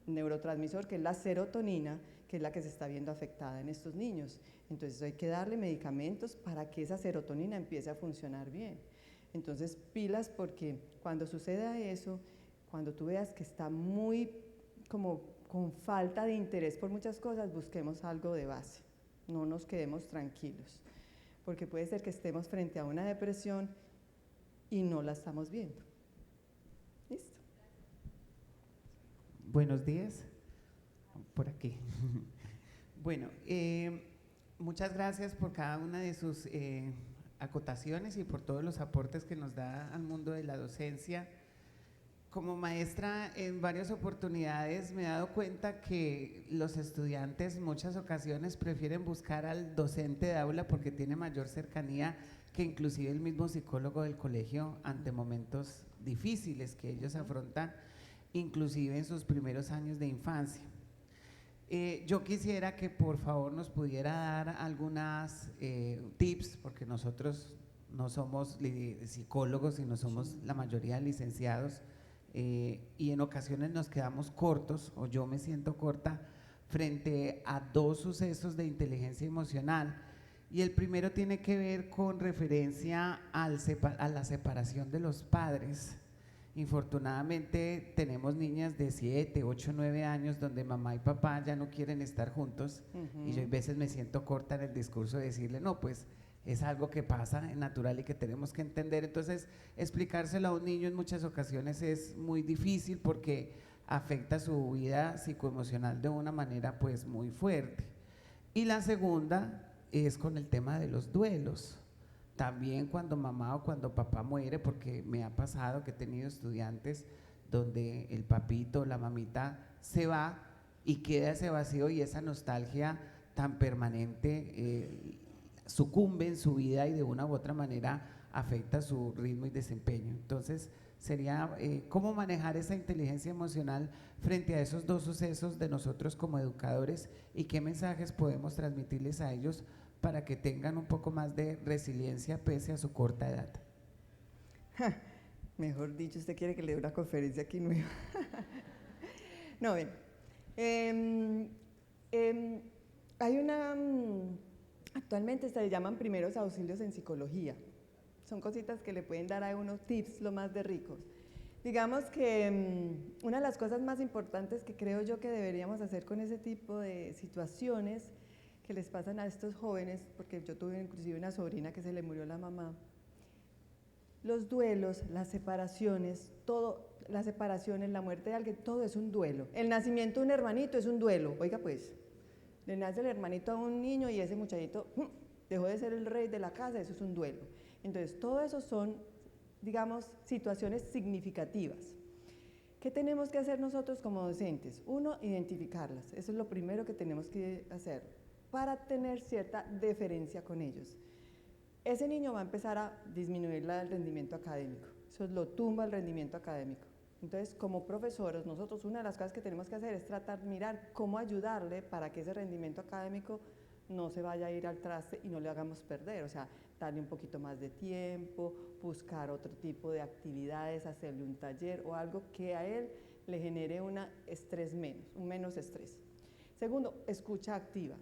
neurotransmisor que es la serotonina, que es la que se está viendo afectada en estos niños. Entonces hay que darle medicamentos para que esa serotonina empiece a funcionar bien. Entonces pilas, porque cuando suceda eso, cuando tú veas que está muy como con falta de interés por muchas cosas, busquemos algo de base, no nos quedemos tranquilos, porque puede ser que estemos frente a una depresión y no la estamos viendo. ¿Listo? Buenos días, por aquí. Bueno, muchas gracias por cada una de sus acotaciones y por todos los aportes que nos da al mundo de la docencia. Como maestra, en varias oportunidades me he dado cuenta que los estudiantes en muchas ocasiones prefieren buscar al docente de aula porque tiene mayor cercanía que inclusive el mismo psicólogo del colegio ante momentos difíciles que ellos afrontan, inclusive en sus primeros años de infancia. Yo quisiera que por favor nos pudiera dar algunas tips, porque nosotros no somos psicólogos y no somos la mayoría licenciados, y en ocasiones nos quedamos cortos, o yo me siento corta, frente a dos sucesos de inteligencia emocional. Y el primero tiene que ver con referencia a la separación de los padres. Infortunadamente tenemos niñas de 7, 8, 9 años donde mamá y papá ya no quieren estar juntos, y yo a veces me siento corta en el discurso de decirle, no, pues es algo que pasa, es natural y que tenemos que entender. Entonces, explicárselo a un niño en muchas ocasiones es muy difícil porque afecta su vida psicoemocional de una manera pues muy fuerte. Y la segunda es con el tema de los duelos. También cuando mamá o cuando papá muere, porque me ha pasado que he tenido estudiantes donde el papito o la mamita se va y queda ese vacío y esa nostalgia tan permanente sucumbe en su vida y de una u otra manera afecta su ritmo y desempeño. Entonces sería cómo manejar esa inteligencia emocional frente a esos dos sucesos de nosotros como educadores y qué mensajes podemos transmitirles a ellos para que tengan un poco más de resiliencia pese a su corta edad. Mejor dicho, usted quiere que le dé una conferencia aquí nueva. No, ven. Hay una, actualmente se le llaman primeros auxilios en psicología. Son cositas que le pueden dar a unos tips lo más de ricos. Digamos que una de las cosas más importantes que creo yo que deberíamos hacer con ese tipo de situaciones que les pasan a estos jóvenes, porque yo tuve inclusive una sobrina que se le murió la mamá, los duelos, las separaciones, todo, las separaciones, la muerte de alguien, todo es un duelo. El nacimiento de un hermanito es un duelo. Oiga pues, le nace el hermanito a un niño y ese muchachito dejó de ser el rey de la casa, eso es un duelo. Entonces, todo eso son, digamos, situaciones significativas. ¿Qué tenemos que hacer nosotros como docentes? Uno, identificarlas. Eso es lo primero que tenemos que hacer para tener cierta deferencia con ellos. Ese niño va a empezar a disminuir el rendimiento académico. Eso lo tumba el rendimiento académico. Entonces, como profesores, nosotros una de las cosas que tenemos que hacer es tratar de mirar cómo ayudarle para que ese rendimiento académico no se vaya a ir al traste y no le hagamos perder. O sea, darle un poquito más de tiempo, buscar otro tipo de actividades, hacerle un taller o algo que a él le genere un menos estrés. Segundo, escucha activa.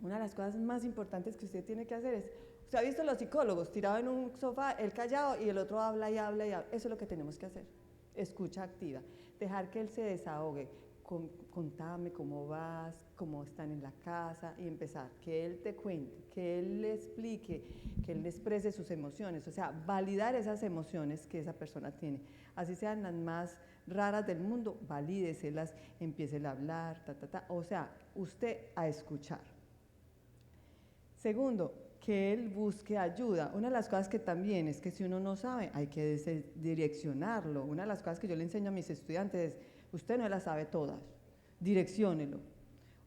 Una de las cosas más importantes que usted tiene que hacer es, usted ha visto los psicólogos tirados en un sofá, él callado y el otro habla y habla y habla. Eso es lo que tenemos que hacer, escucha activa, dejar que él se desahogue. contame cómo vas, cómo están en la casa, y empezar, que él te cuente, que él le explique, que él le exprese sus emociones, o sea, validar esas emociones que esa persona tiene, así sean las más raras del mundo, valídeselas, empiece a hablar, o sea, usted a escuchar. Segundo, que él busque ayuda. Una de las cosas que también es que si uno no sabe, hay que direccionarlo. Una de las cosas que yo le enseño a mis estudiantes es, usted no las sabe todas, direcciónelo.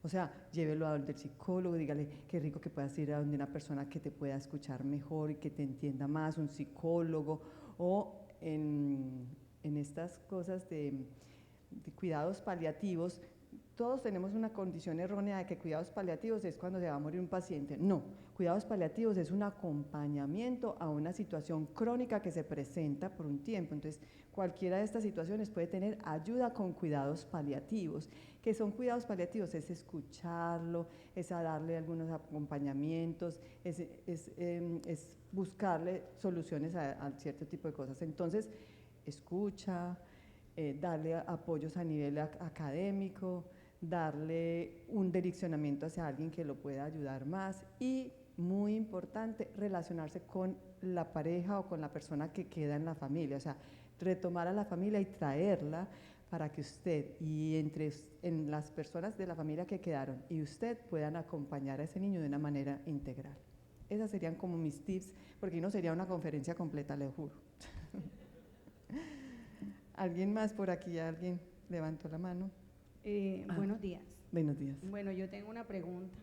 O sea, llévelo a donde el psicólogo, dígale qué rico que puedas ir a donde una persona que te pueda escuchar mejor y que te entienda más, un psicólogo, o en estas cosas de cuidados paliativos. Todos tenemos una condición errónea de que cuidados paliativos es cuando se va a morir un paciente. No, cuidados paliativos es un acompañamiento a una situación crónica que se presenta por un tiempo. Entonces, cualquiera de estas situaciones puede tener ayuda con cuidados paliativos. ¿Qué son cuidados paliativos? Es escucharlo, es a darle algunos acompañamientos, es buscarle soluciones a cierto tipo de cosas. Entonces, escucha, darle apoyos a nivel académico, darle un direccionamiento hacia alguien que lo pueda ayudar más y, muy importante, relacionarse con la pareja o con la persona que queda en la familia, o sea, retomar a la familia y traerla para que usted y en las personas de la familia que quedaron y usted puedan acompañar a ese niño de una manera integral. Esas serían como mis tips, porque no sería una conferencia completa, le juro. ¿Alguien más por aquí? ¿Alguien levantó la mano? Buenos días. Buenos días. Bueno, yo tengo una pregunta.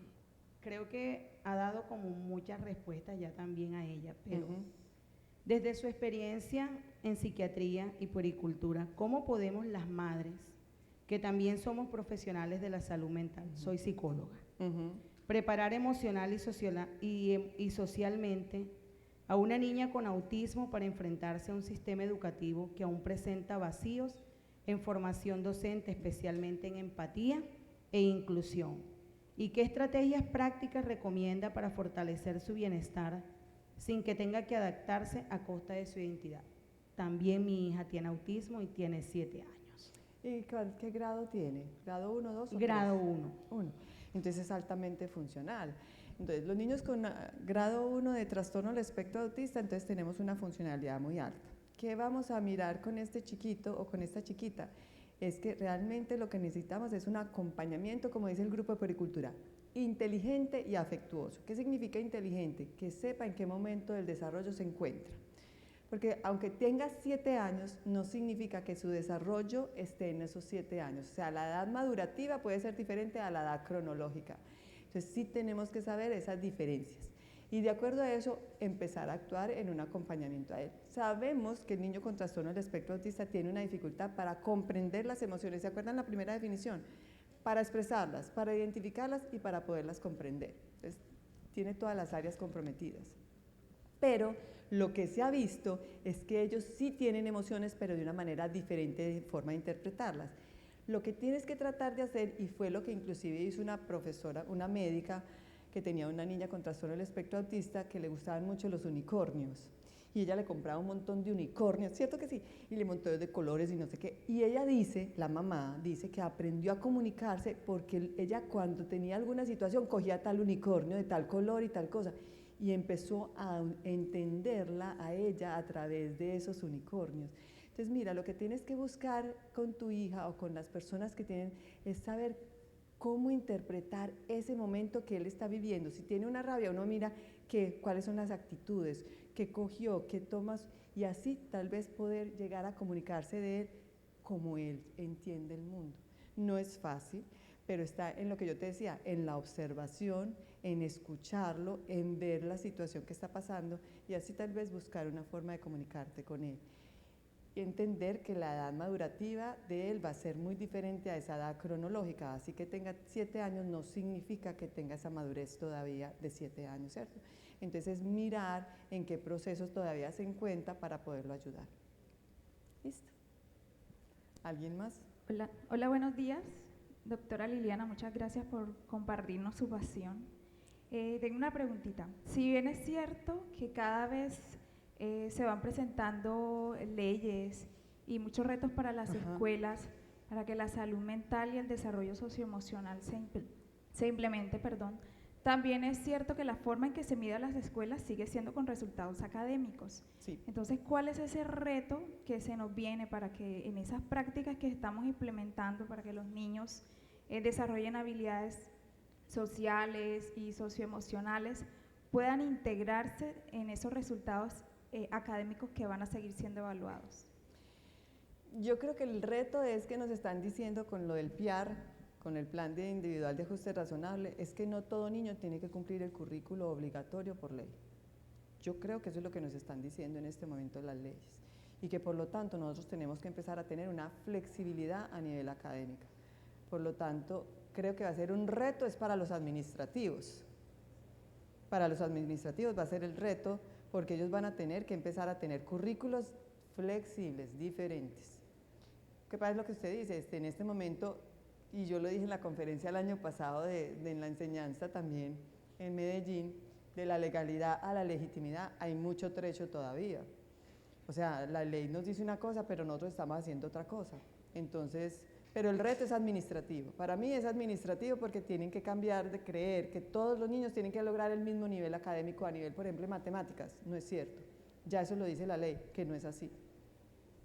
Creo que ha dado como muchas respuestas ya también a ella, pero desde su experiencia en psiquiatría y puericultura, ¿cómo podemos las madres, que también somos profesionales de la salud mental, soy psicóloga, preparar emocional y socialmente a una niña con autismo para enfrentarse a un sistema educativo que aún presenta vacíos en formación docente, especialmente en empatía e inclusión? ¿Y qué estrategias prácticas recomienda para fortalecer su bienestar sin que tenga que adaptarse a costa de su identidad? También mi hija tiene autismo y tiene 7 años. ¿Y qué grado tiene? ¿Grado 1, 2 o Grado 3? 1. 1. Entonces es altamente funcional. Entonces, los niños con grado 1 de trastorno del espectro autista, entonces tenemos una funcionalidad muy alta. ¿Qué vamos a mirar con este chiquito o con esta chiquita? Es que realmente lo que necesitamos es un acompañamiento, como dice el grupo de puericultura, inteligente y afectuoso. ¿Qué significa inteligente? Que sepa en qué momento del desarrollo se encuentra. Porque aunque tenga 7 años, no significa que su desarrollo esté en esos 7 años. O sea, la edad madurativa puede ser diferente a la edad cronológica. Entonces sí tenemos que saber esas diferencias y de acuerdo a eso empezar a actuar en un acompañamiento a él. Sabemos que el niño con trastorno del espectro autista tiene una dificultad para comprender las emociones. ¿Se acuerdan la primera definición? Para expresarlas, para identificarlas y para poderlas comprender. Entonces tiene todas las áreas comprometidas. Pero lo que se ha visto es que ellos sí tienen emociones, pero de una manera diferente de forma de interpretarlas. Lo que tienes que tratar de hacer, y fue lo que inclusive hizo una profesora, una médica que tenía una niña con trastorno del espectro autista que le gustaban mucho los unicornios. Y ella le compraba un montón de unicornios, ¿cierto que sí? Y le montó de colores y no sé qué. Y ella dice, la mamá dice que aprendió a comunicarse porque ella cuando tenía alguna situación cogía tal unicornio de tal color y tal cosa. Y empezó a entenderla a ella a través de esos unicornios. Entonces, mira, lo que tienes que buscar con tu hija o con las personas que tienen es saber cómo interpretar ese momento que él está viviendo. Si tiene una rabia, uno mira cuáles son las actitudes, qué cogió, qué tomas, y así tal vez poder llegar a comunicarse de él como él entiende el mundo. No es fácil, pero está en lo que yo te decía, en la observación, en escucharlo, en ver la situación que está pasando y así tal vez buscar una forma de comunicarte con él. Y entender que la edad madurativa de él va a ser muy diferente a esa edad cronológica, así que tenga 7 años no significa que tenga esa madurez todavía de 7 años, ¿cierto? Entonces mirar en qué procesos todavía se encuentra para poderlo ayudar. ¿Listo? ¿Alguien más? Hola, buenos días. Doctora Liliana, muchas gracias por compartirnos su pasión. Tengo una preguntita. Si bien es cierto que cada vez se van presentando leyes y muchos retos para las escuelas, para que la salud mental y el desarrollo socioemocional se implemente, también es cierto que la forma en que se mide las escuelas sigue siendo con resultados académicos. Sí. Entonces, ¿cuál es ese reto que se nos viene para que en esas prácticas que estamos implementando, para que los niños desarrollen habilidades sociales y socioemocionales, puedan integrarse en esos resultados académicos que van a seguir siendo evaluados? Yo creo que el reto es que nos están diciendo con lo del PIAR, con el plan de individual de ajuste razonable, es que no todo niño tiene que cumplir el currículo obligatorio por ley. Yo creo que eso es lo que nos están diciendo en este momento las leyes y que por lo tanto nosotros tenemos que empezar a tener una flexibilidad a nivel académico. Por lo tanto, creo que va a ser un reto, es para los administrativos. Para los administrativos va a ser el reto porque ellos van a tener que empezar a tener currículos flexibles, diferentes. ¿Qué pasa? Es lo que usted dice, en este momento, y yo lo dije en la conferencia el año pasado en la enseñanza también en Medellín, de la legalidad a la legitimidad hay mucho trecho todavía. O sea, la ley nos dice una cosa, pero nosotros estamos haciendo otra cosa. Entonces, pero el reto es administrativo. Para mí es administrativo porque tienen que cambiar de creer que todos los niños tienen que lograr el mismo nivel académico a nivel, por ejemplo, en matemáticas. No es cierto. Ya eso lo dice la ley, que no es así.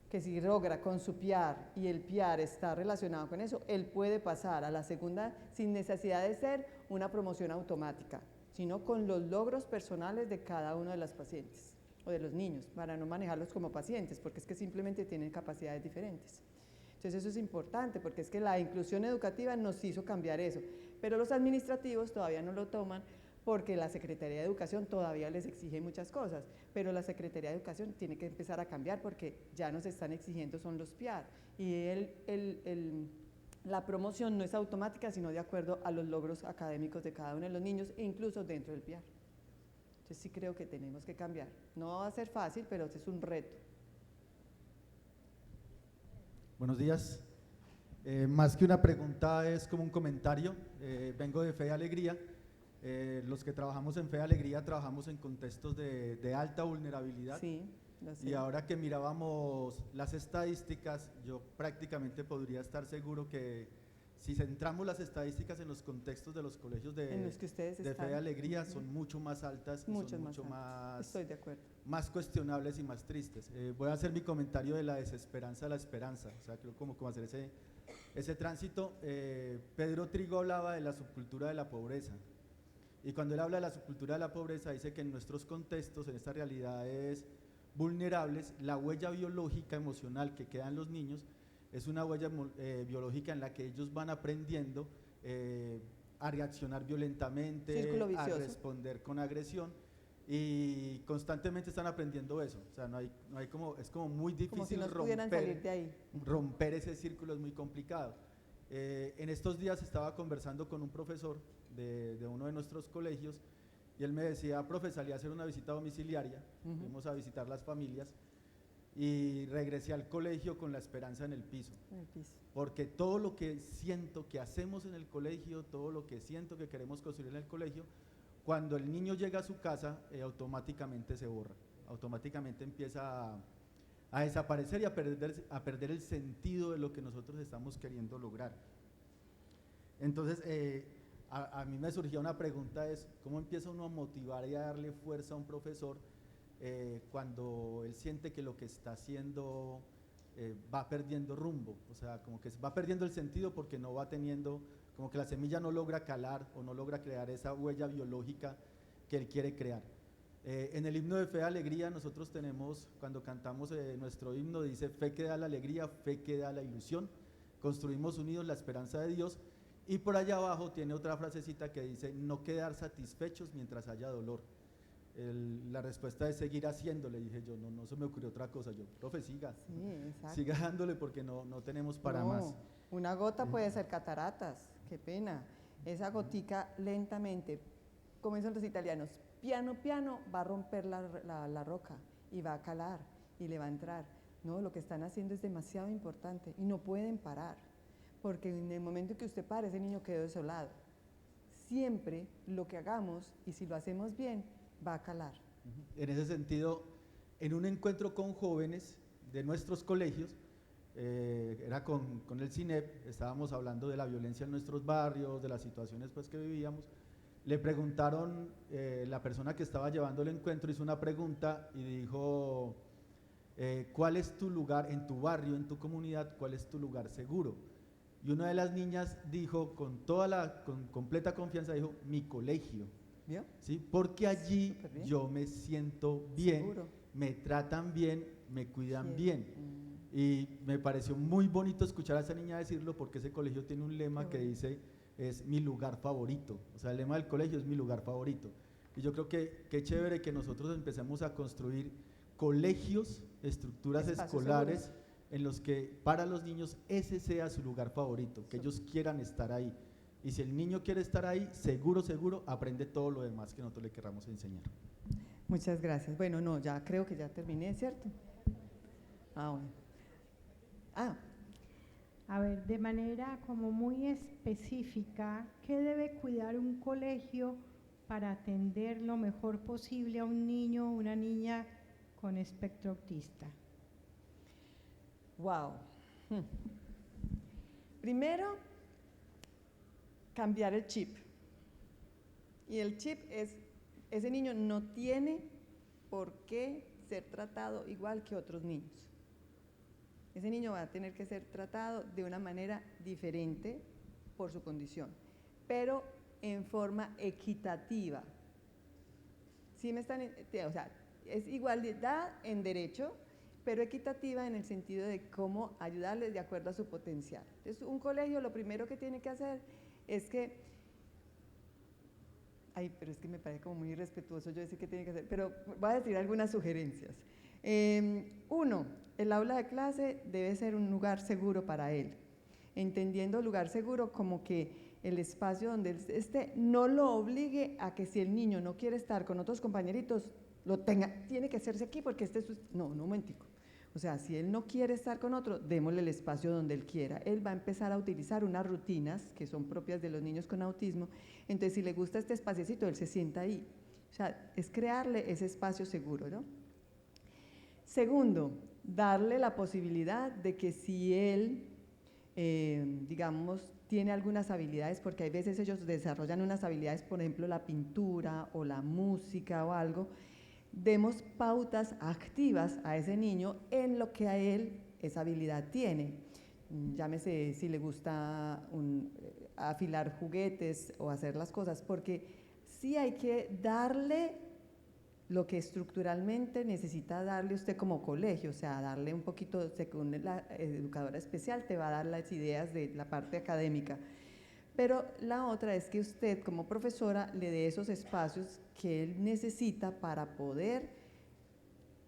Que si logra con su PIAR y el PIAR está relacionado con eso, él puede pasar a la segunda sin necesidad de ser una promoción automática, sino con los logros personales de cada uno de los pacientes o de los niños, para no manejarlos como pacientes, porque es que simplemente tienen capacidades diferentes. Entonces eso es importante, porque es que la inclusión educativa nos hizo cambiar eso, pero los administrativos todavía no lo toman porque la Secretaría de Educación todavía les exige muchas cosas, pero la Secretaría de Educación tiene que empezar a cambiar porque ya nos están exigiendo son los PIAR y la promoción no es automática sino de acuerdo a los logros académicos de cada uno de los niños e incluso dentro del PIAR. Entonces sí creo que tenemos que cambiar. No va a ser fácil, pero es un reto. Buenos días. Más que una pregunta es como un comentario. Vengo de Fe y Alegría. Los que trabajamos en Fe y Alegría trabajamos en contextos de alta vulnerabilidad. Sí, lo sé. Y ahora que mirábamos las estadísticas, yo prácticamente podría estar seguro que si centramos las estadísticas en los contextos de los colegios de Fe y Alegría, son mucho más altas y son mucho más, estoy de acuerdo, más cuestionables y más tristes. Voy a hacer mi comentario de la desesperanza a la esperanza, o sea, creo como hacer ese tránsito. Pedro Trigo hablaba de la subcultura de la pobreza. Y cuando él habla de la subcultura de la pobreza, dice que en nuestros contextos, en estas realidades vulnerables, la huella biológica, emocional que queda en los niños es una huella biológica en la que ellos van aprendiendo a reaccionar violentamente, a responder con agresión y constantemente están aprendiendo eso. O sea, no hay como, es como muy difícil como si no pudieran salir de ahí. Romper ese círculo es muy complicado. En estos días estaba conversando con un profesor de uno de nuestros colegios y él me decía, profe, salí a hacer una visita domiciliaria, fuimos a visitar las familias y regresé al colegio con la esperanza en el piso, porque todo lo que siento que hacemos en el colegio, todo lo que siento que queremos construir en el colegio, cuando el niño llega a su casa, automáticamente se borra, automáticamente empieza a desaparecer y a perder el sentido de lo que nosotros estamos queriendo lograr. Entonces, a mí me surgía una pregunta, es ¿cómo empieza uno a motivar y a darle fuerza a un profesor cuando él siente que lo que está haciendo va perdiendo rumbo? O sea, como que va perdiendo el sentido porque no va teniendo, como que la semilla no logra calar o no logra crear esa huella biológica que él quiere crear. En el himno de Fe y Alegría nosotros tenemos, cuando cantamos nuestro himno, dice fe que da la alegría, fe que da la ilusión, construimos unidos la esperanza de Dios, y por allá abajo tiene otra frasecita que dice no quedar satisfechos mientras haya dolor. La respuesta es seguir haciéndole, dije yo, no se me ocurrió otra cosa, yo, profe, siga dándole porque no tenemos para más. Una gota puede ser cataratas, qué pena, esa gotica lentamente, como dicen los italianos, piano piano va a romper la roca y va a calar y le va a entrar. No, lo que están haciendo es demasiado importante y no pueden parar, porque en el momento que usted pare, ese niño quedó desolado. Siempre lo que hagamos, y si lo hacemos bien, va a calar. En ese sentido, en un encuentro con jóvenes de nuestros colegios, era con el CINEP, estábamos hablando de la violencia en nuestros barrios, de las situaciones pues que vivíamos. Le preguntaron, la persona que estaba llevando el encuentro hizo una pregunta y dijo, ¿cuál es tu lugar en tu barrio, en tu comunidad, cuál es tu lugar seguro? Y una de las niñas dijo con completa confianza, dijo, mi colegio. ¿Vio? ¿Sí? Porque allí bien. yo me siento bien, Seguro. me tratan bien, me cuidan Sí. bien. Y me pareció muy bonito escuchar a esa niña decirlo, porque ese colegio tiene un lema que dice, es mi lugar favorito. O sea, el lema del colegio es mi lugar favorito. Y yo creo que qué chévere que nosotros empecemos a construir colegios, estructuras Espacios escolares seguros. en los que para los niños ese sea su lugar favorito, que ellos quieran estar ahí. Y si el niño quiere estar ahí, seguro, seguro, aprende todo lo demás que nosotros le querramos enseñar. Muchas gracias. Bueno, no, ya creo que ya terminé, ¿cierto? Bueno. A ver, de manera como muy específica, ¿qué debe cuidar un colegio para atender lo mejor posible a un niño o una niña con espectro autista? Wow. Primero, cambiar el chip. Y el chip es, ese niño no tiene por qué ser tratado igual que otros niños. Ese niño va a tener que ser tratado de una manera diferente por su condición, pero en forma equitativa. ¿Sí me están, o sea, es igualdad en derecho, pero equitativa en el sentido de cómo ayudarles de acuerdo a su potencial? Entonces, un colegio lo primero que tiene que hacer es que, pero es que me parece como muy irrespetuoso yo decir qué tiene que hacer, pero voy a decir algunas sugerencias. Uno, el aula de clase debe ser un lugar seguro para él, entendiendo lugar seguro como que el espacio donde él esté no lo obligue a que si el niño no quiere estar con otros compañeritos, lo tenga, tiene que hacerse aquí porque este es su… No, un momentico. O sea, si él no quiere estar con otro, démosle el espacio donde él quiera. Él va a empezar a utilizar unas rutinas que son propias de los niños con autismo. Entonces, si le gusta este espaciecito, él se sienta ahí. O sea, es crearle ese espacio seguro, ¿no? Segundo, darle la posibilidad de que si él, digamos, tiene algunas habilidades, porque hay veces ellos desarrollan unas habilidades, por ejemplo, la pintura o la música o algo, demos pautas activas a ese niño en lo que a él esa habilidad tiene. Llámese si le gusta afilar juguetes o hacer las cosas, porque sí hay que darle lo que estructuralmente necesita darle usted como colegio, o sea, darle un poquito, según la educadora especial, te va a dar las ideas de la parte académica. Pero la otra es que usted como profesora le dé esos espacios que él necesita para poder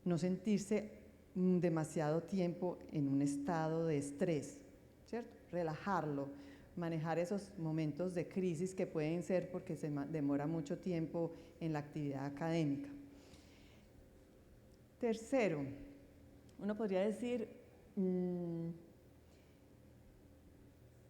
no sentirse demasiado tiempo en un estado de estrés, ¿cierto? Relajarlo, manejar esos momentos de crisis que pueden ser porque se demora mucho tiempo en la actividad académica. Tercero, uno podría decir,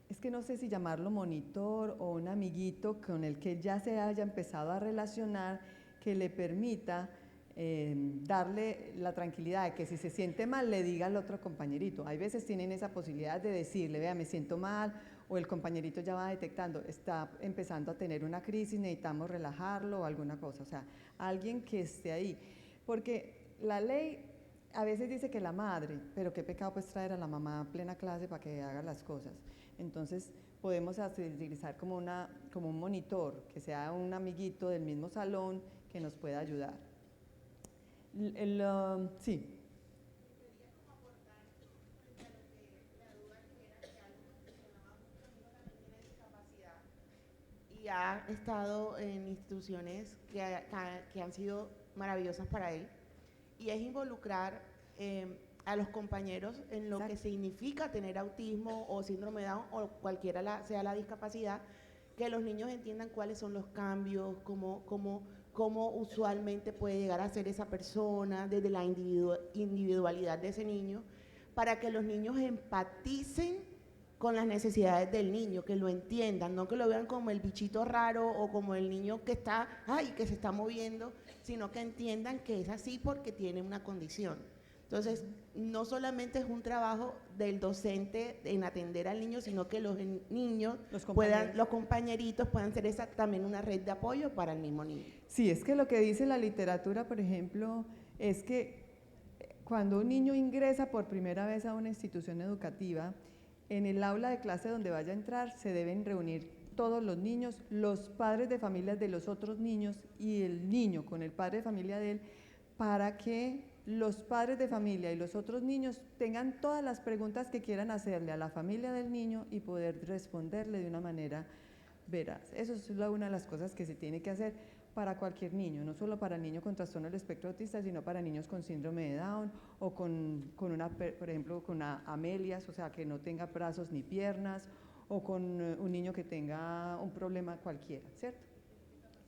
es que no sé si llamarlo monitor o un amiguito con el que ya se haya empezado a relacionar, que le permita darle la tranquilidad de que si se siente mal le diga al otro compañerito. Hay veces tienen esa posibilidad de decirle, vea, me siento mal, o el compañerito ya va detectando, está empezando a tener una crisis, necesitamos relajarlo o alguna cosa. O sea, alguien que esté ahí. Porque la ley a veces dice que la madre, pero qué pecado pues traer a la mamá a plena clase para que haga las cosas. Entonces podemos utilizar como un monitor, que sea un amiguito del mismo salón que nos pueda ayudar. Sí. Y ha estado en instituciones que han sido maravillosas para él, y es involucrar a los compañeros en lo que significa tener autismo o síndrome de Down o cualquiera sea la discapacidad, que los niños entiendan cuáles son los cambios, cómo usualmente puede llegar a ser esa persona, desde la individualidad de ese niño, para que los niños empaticen con las necesidades del niño, que lo entiendan, no que lo vean como el bichito raro o como el niño que que se está moviendo, sino que entiendan que es así porque tiene una condición. Entonces, no solamente es un trabajo del docente en atender al niño, sino que los niños, los compañeritos puedan ser también una red de apoyo para el mismo niño. Sí, es que lo que dice la literatura, por ejemplo, es que cuando un niño ingresa por primera vez a una institución educativa, en el aula de clase donde vaya a entrar se deben reunir todos los niños, los padres de familias de los otros niños y el niño con el padre de familia de él, para que los padres de familia y los otros niños tengan todas las preguntas que quieran hacerle a la familia del niño y poder responderle de una manera veraz. Eso es una de las cosas que se tiene que hacer para cualquier niño, no solo para el niño con trastorno del espectro autista, sino para niños con síndrome de Down o por ejemplo, con amelias, o sea, que no tenga brazos ni piernas, o con un niño que tenga un problema cualquiera, ¿cierto?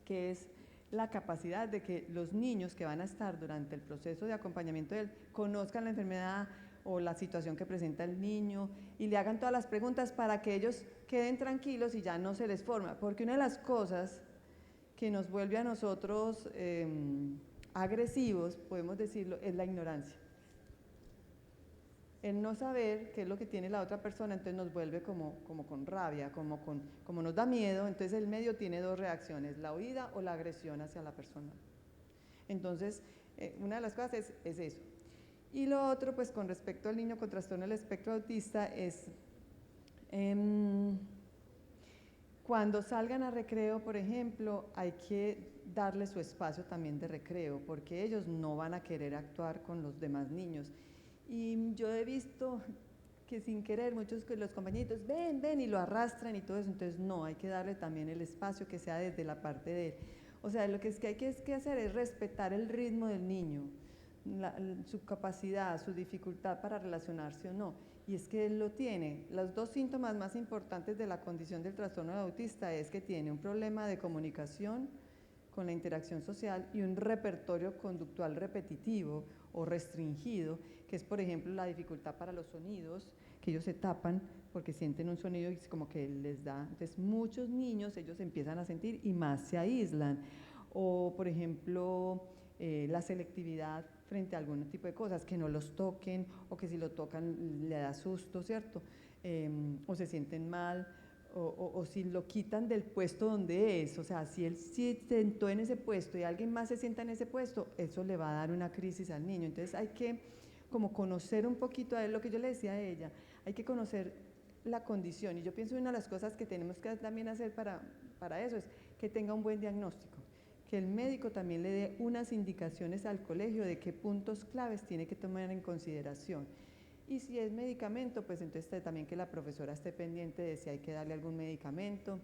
Que es la capacidad de que los niños que van a estar durante el proceso de acompañamiento de él conozcan la enfermedad o la situación que presenta el niño y le hagan todas las preguntas para que ellos queden tranquilos y ya no se les forma, porque una de las cosas que nos vuelve a nosotros agresivos, podemos decirlo, es la ignorancia. El no saber qué es lo que tiene la otra persona, entonces nos vuelve como con rabia, como nos da miedo, entonces el medio tiene dos reacciones, la huida o la agresión hacia la persona. Entonces, una de las cosas es eso. Y lo otro, pues con respecto al niño con trastorno del espectro autista, es cuando salgan a recreo, por ejemplo, hay que darle su espacio también de recreo, porque ellos no van a querer actuar con los demás niños. Y yo he visto que sin querer muchos de los compañeritos, ven, y lo arrastran y todo eso, entonces no, hay que darle también el espacio que sea desde la parte de él. O sea, lo que hay que hacer es respetar el ritmo del niño, su capacidad, su dificultad para relacionarse o no. Y es que él lo tiene. Los dos síntomas más importantes de la condición del trastorno de autista es que tiene un problema de comunicación con la interacción social y un repertorio conductual repetitivo o restringido, que es, por ejemplo, la dificultad para los sonidos, que ellos se tapan porque sienten un sonido y es como que les da. Entonces, muchos niños, ellos empiezan a sentir y más se aíslan. O, por ejemplo, la selectividad frente a algún tipo de cosas, que no los toquen o que si lo tocan le da susto, ¿cierto? O se sienten mal. O si lo quitan del puesto donde es, o sea, si él se sentó en ese puesto y alguien más se sienta en ese puesto, eso le va a dar una crisis al niño. Entonces hay que como conocer un poquito a él, lo que yo le decía a ella, hay que conocer la condición. Y yo pienso que una de las cosas que tenemos que también hacer para eso es que tenga un buen diagnóstico, que el médico también le dé unas indicaciones al colegio de qué puntos claves tiene que tomar en consideración. Y si es medicamento, pues entonces también que la profesora esté pendiente de si hay que darle algún medicamento.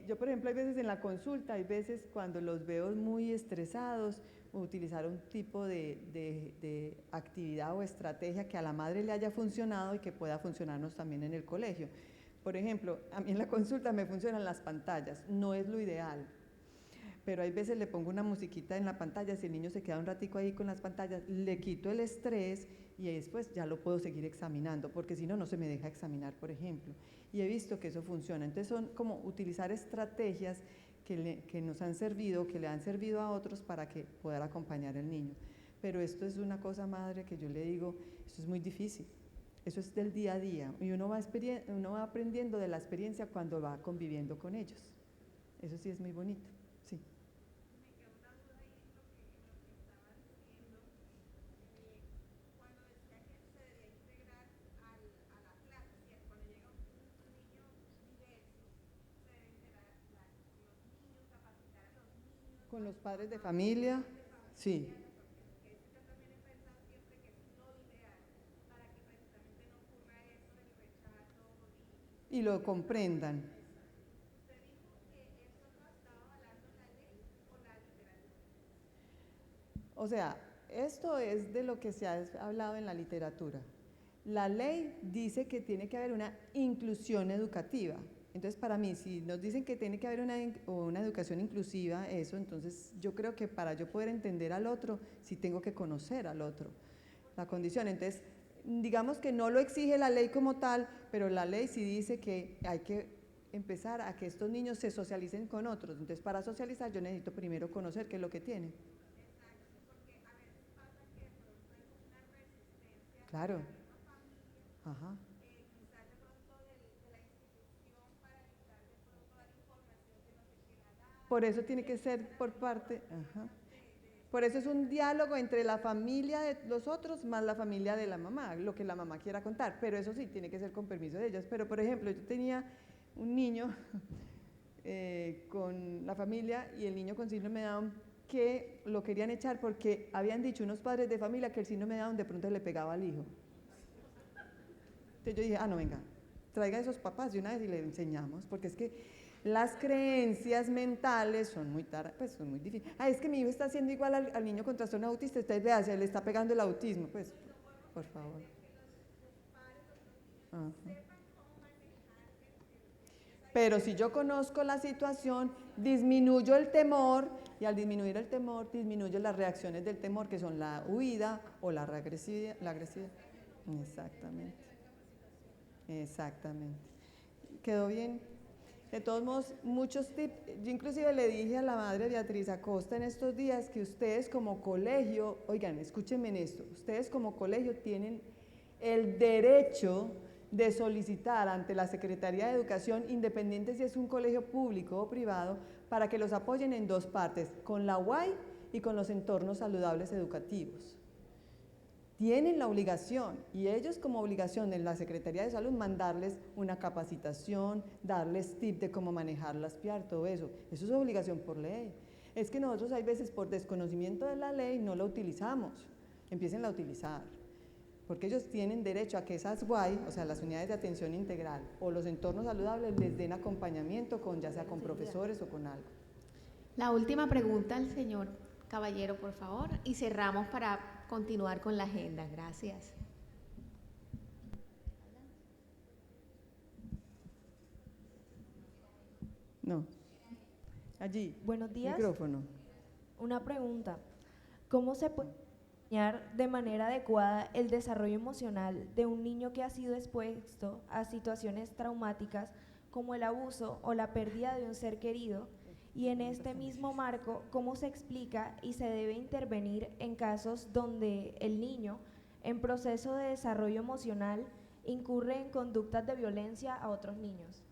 Yo, por ejemplo, hay veces en la consulta, hay veces cuando los veo muy estresados, utilizar un tipo de actividad o estrategia que a la madre le haya funcionado y que pueda funcionarnos también en el colegio. Por ejemplo, a mí en la consulta me funcionan las pantallas, no es lo ideal, pero hay veces le pongo una musiquita en la pantalla, si el niño se queda un ratico ahí con las pantallas, le quito el estrés y después ya lo puedo seguir examinando, porque si no, no se me deja examinar, por ejemplo. Y he visto que eso funciona. Entonces son como utilizar estrategias que nos han servido, que le han servido a otros para que poder acompañar al niño. Pero esto es una cosa, madre, que yo le digo, esto es muy difícil. Eso es del día a día y uno va aprendiendo de la experiencia cuando va conviviendo con ellos. Eso sí es muy bonito, sí. Con los padres de familia, sí. Y lo comprendan. O sea, esto es de lo que se ha hablado en la literatura. La ley dice que tiene que haber una inclusión educativa. Entonces, para mí, si nos dicen que tiene que haber una educación inclusiva, eso, entonces yo creo que para yo poder entender al otro, sí tengo que conocer al otro, la condición. Entonces, digamos que no lo exige la ley como tal, pero la ley sí dice que hay que empezar a que estos niños se socialicen con otros. Entonces, para socializar yo necesito primero conocer qué es lo que tienen. Claro. Ajá. Por eso tiene que ser por parte, ajá. Por eso es un diálogo entre la familia de los otros más la familia de la mamá, lo que la mamá quiera contar, pero eso sí, tiene que ser con permiso de ellas. Pero, por ejemplo, yo tenía un niño con la familia y el niño con síndrome de Down que lo querían echar porque habían dicho unos padres de familia que el síndrome de Down de pronto le pegaba al hijo. Entonces yo dije, no, venga, traiga a esos papás de una vez y le enseñamos, porque es que las creencias mentales son muy pues son muy difíciles. Es que mi hijo está haciendo igual al niño con trastorno autista, usted vea, se le está pegando el autismo, pues, por favor. Ajá. Pero si yo conozco la situación, disminuyo el temor, y al disminuir el temor, disminuyo las reacciones del temor, que son la huida o la agresividad. Exactamente. Exactamente. ¿Quedó bien? De todos modos, muchos tips. Yo inclusive le dije a la madre Beatriz Acosta en estos días que ustedes como colegio, oigan, escúchenme en esto, ustedes como colegio tienen el derecho de solicitar ante la Secretaría de Educación, independiente si es un colegio público o privado, para que los apoyen en dos partes, con la UAI y con los entornos saludables educativos. Tienen la obligación, y ellos como obligación en la Secretaría de Salud, mandarles una capacitación, darles tips de cómo manejar las PIAR, todo eso. Eso es obligación por ley. Es que nosotros hay veces por desconocimiento de la ley no la utilizamos. Empiecen a utilizar. Porque ellos tienen derecho a que esas UAI, o sea, las unidades de atención integral o los entornos saludables, les den acompañamiento, ya sea con profesores o con algo. La última pregunta al señor Caballero, por favor, y cerramos para continuar con la agenda. Gracias. No. Allí. Buenos días. Micrófono. Una pregunta. ¿Cómo se puede enseñar de manera adecuada el desarrollo emocional de un niño que ha sido expuesto a situaciones traumáticas como el abuso o la pérdida de un ser querido? Y en este mismo marco, ¿cómo se explica y se debe intervenir en casos donde el niño, en proceso de desarrollo emocional, incurre en conductas de violencia a otros niños?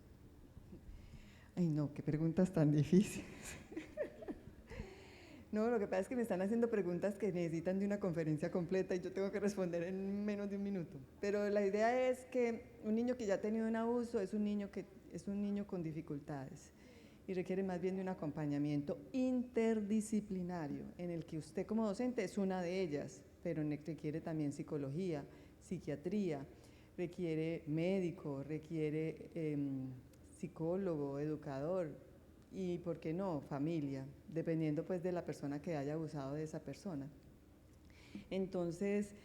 Ay, no, qué preguntas tan difíciles. No, lo que pasa es que me están haciendo preguntas que necesitan de una conferencia completa y yo tengo que responder en menos de un minuto. Pero la idea es que un niño que ya ha tenido un abuso es un niño con dificultades y requiere más bien de un acompañamiento interdisciplinario, en el que usted como docente es una de ellas, pero requiere también psicología, psiquiatría, requiere médico, requiere psicólogo, educador y, ¿por qué no?, familia, dependiendo pues de la persona que haya abusado de esa persona. Entonces,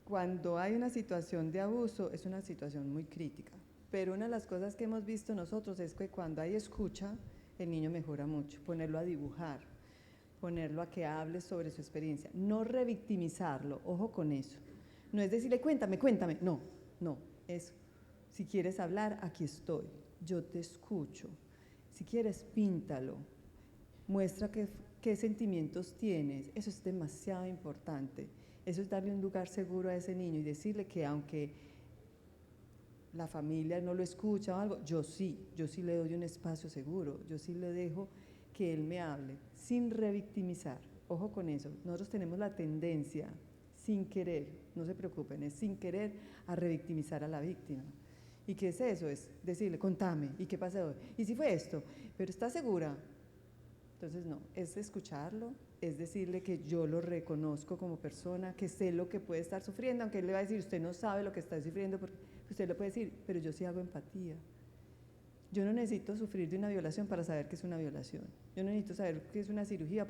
cuando hay una situación de abuso, es una situación muy crítica. Pero una de las cosas que hemos visto nosotros es que cuando hay escucha, el niño mejora mucho. Ponerlo a dibujar, ponerlo a que hable sobre su experiencia. No revictimizarlo, ojo con eso. No es decirle, cuéntame, no, eso. Si quieres hablar, aquí estoy, yo te escucho. Si quieres, píntalo, muestra qué sentimientos tienes. Eso es demasiado importante. Eso es darle un lugar seguro a ese niño y decirle que aunque la familia no lo escucha o algo, yo sí le doy un espacio seguro, yo sí le dejo que él me hable, sin revictimizar. Ojo con eso, nosotros tenemos la tendencia, sin querer, no se preocupen, es sin querer a revictimizar a la víctima. ¿Y qué es eso? Es decirle, contame, ¿y qué pasó? ¿Y si fue esto? ¿Pero estás segura? Entonces no, es escucharlo, es decirle que yo lo reconozco como persona, que sé lo que puede estar sufriendo, aunque él le va a decir, usted no sabe lo que está sufriendo, porque usted le puede decir, pero yo sí hago empatía. Yo no necesito sufrir de una violación para saber que es una violación. Yo no necesito saber que es una cirugía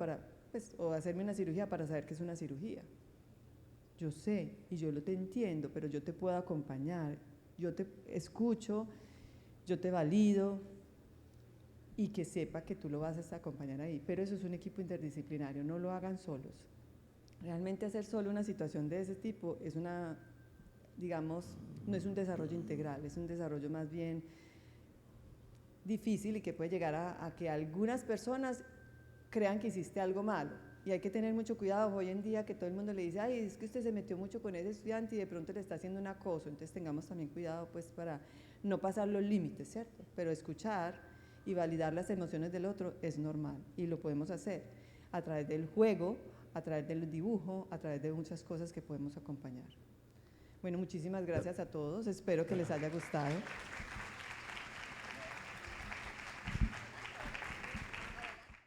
o hacerme una cirugía para saber que es una cirugía. Yo sé y yo te entiendo, pero yo te puedo acompañar, yo te escucho, yo te valido y que sepa que tú lo vas a acompañar ahí. Pero eso es un equipo interdisciplinario, no lo hagan solos. Realmente hacer solo una situación de ese tipo es digamos, no es un desarrollo integral, es un desarrollo más bien difícil y que puede llegar a que algunas personas crean que hiciste algo malo, Y hay que tener mucho cuidado hoy en día que todo el mundo le dice, ay, es que usted se metió mucho con ese estudiante y de pronto le está haciendo un acoso. Entonces tengamos también cuidado pues para no pasar los límites, ¿cierto? Pero escuchar y validar las emociones del otro es normal y lo podemos hacer a través del juego, a través del dibujo, a través de muchas cosas que podemos acompañar. Bueno, muchísimas gracias a todos, espero que les haya gustado.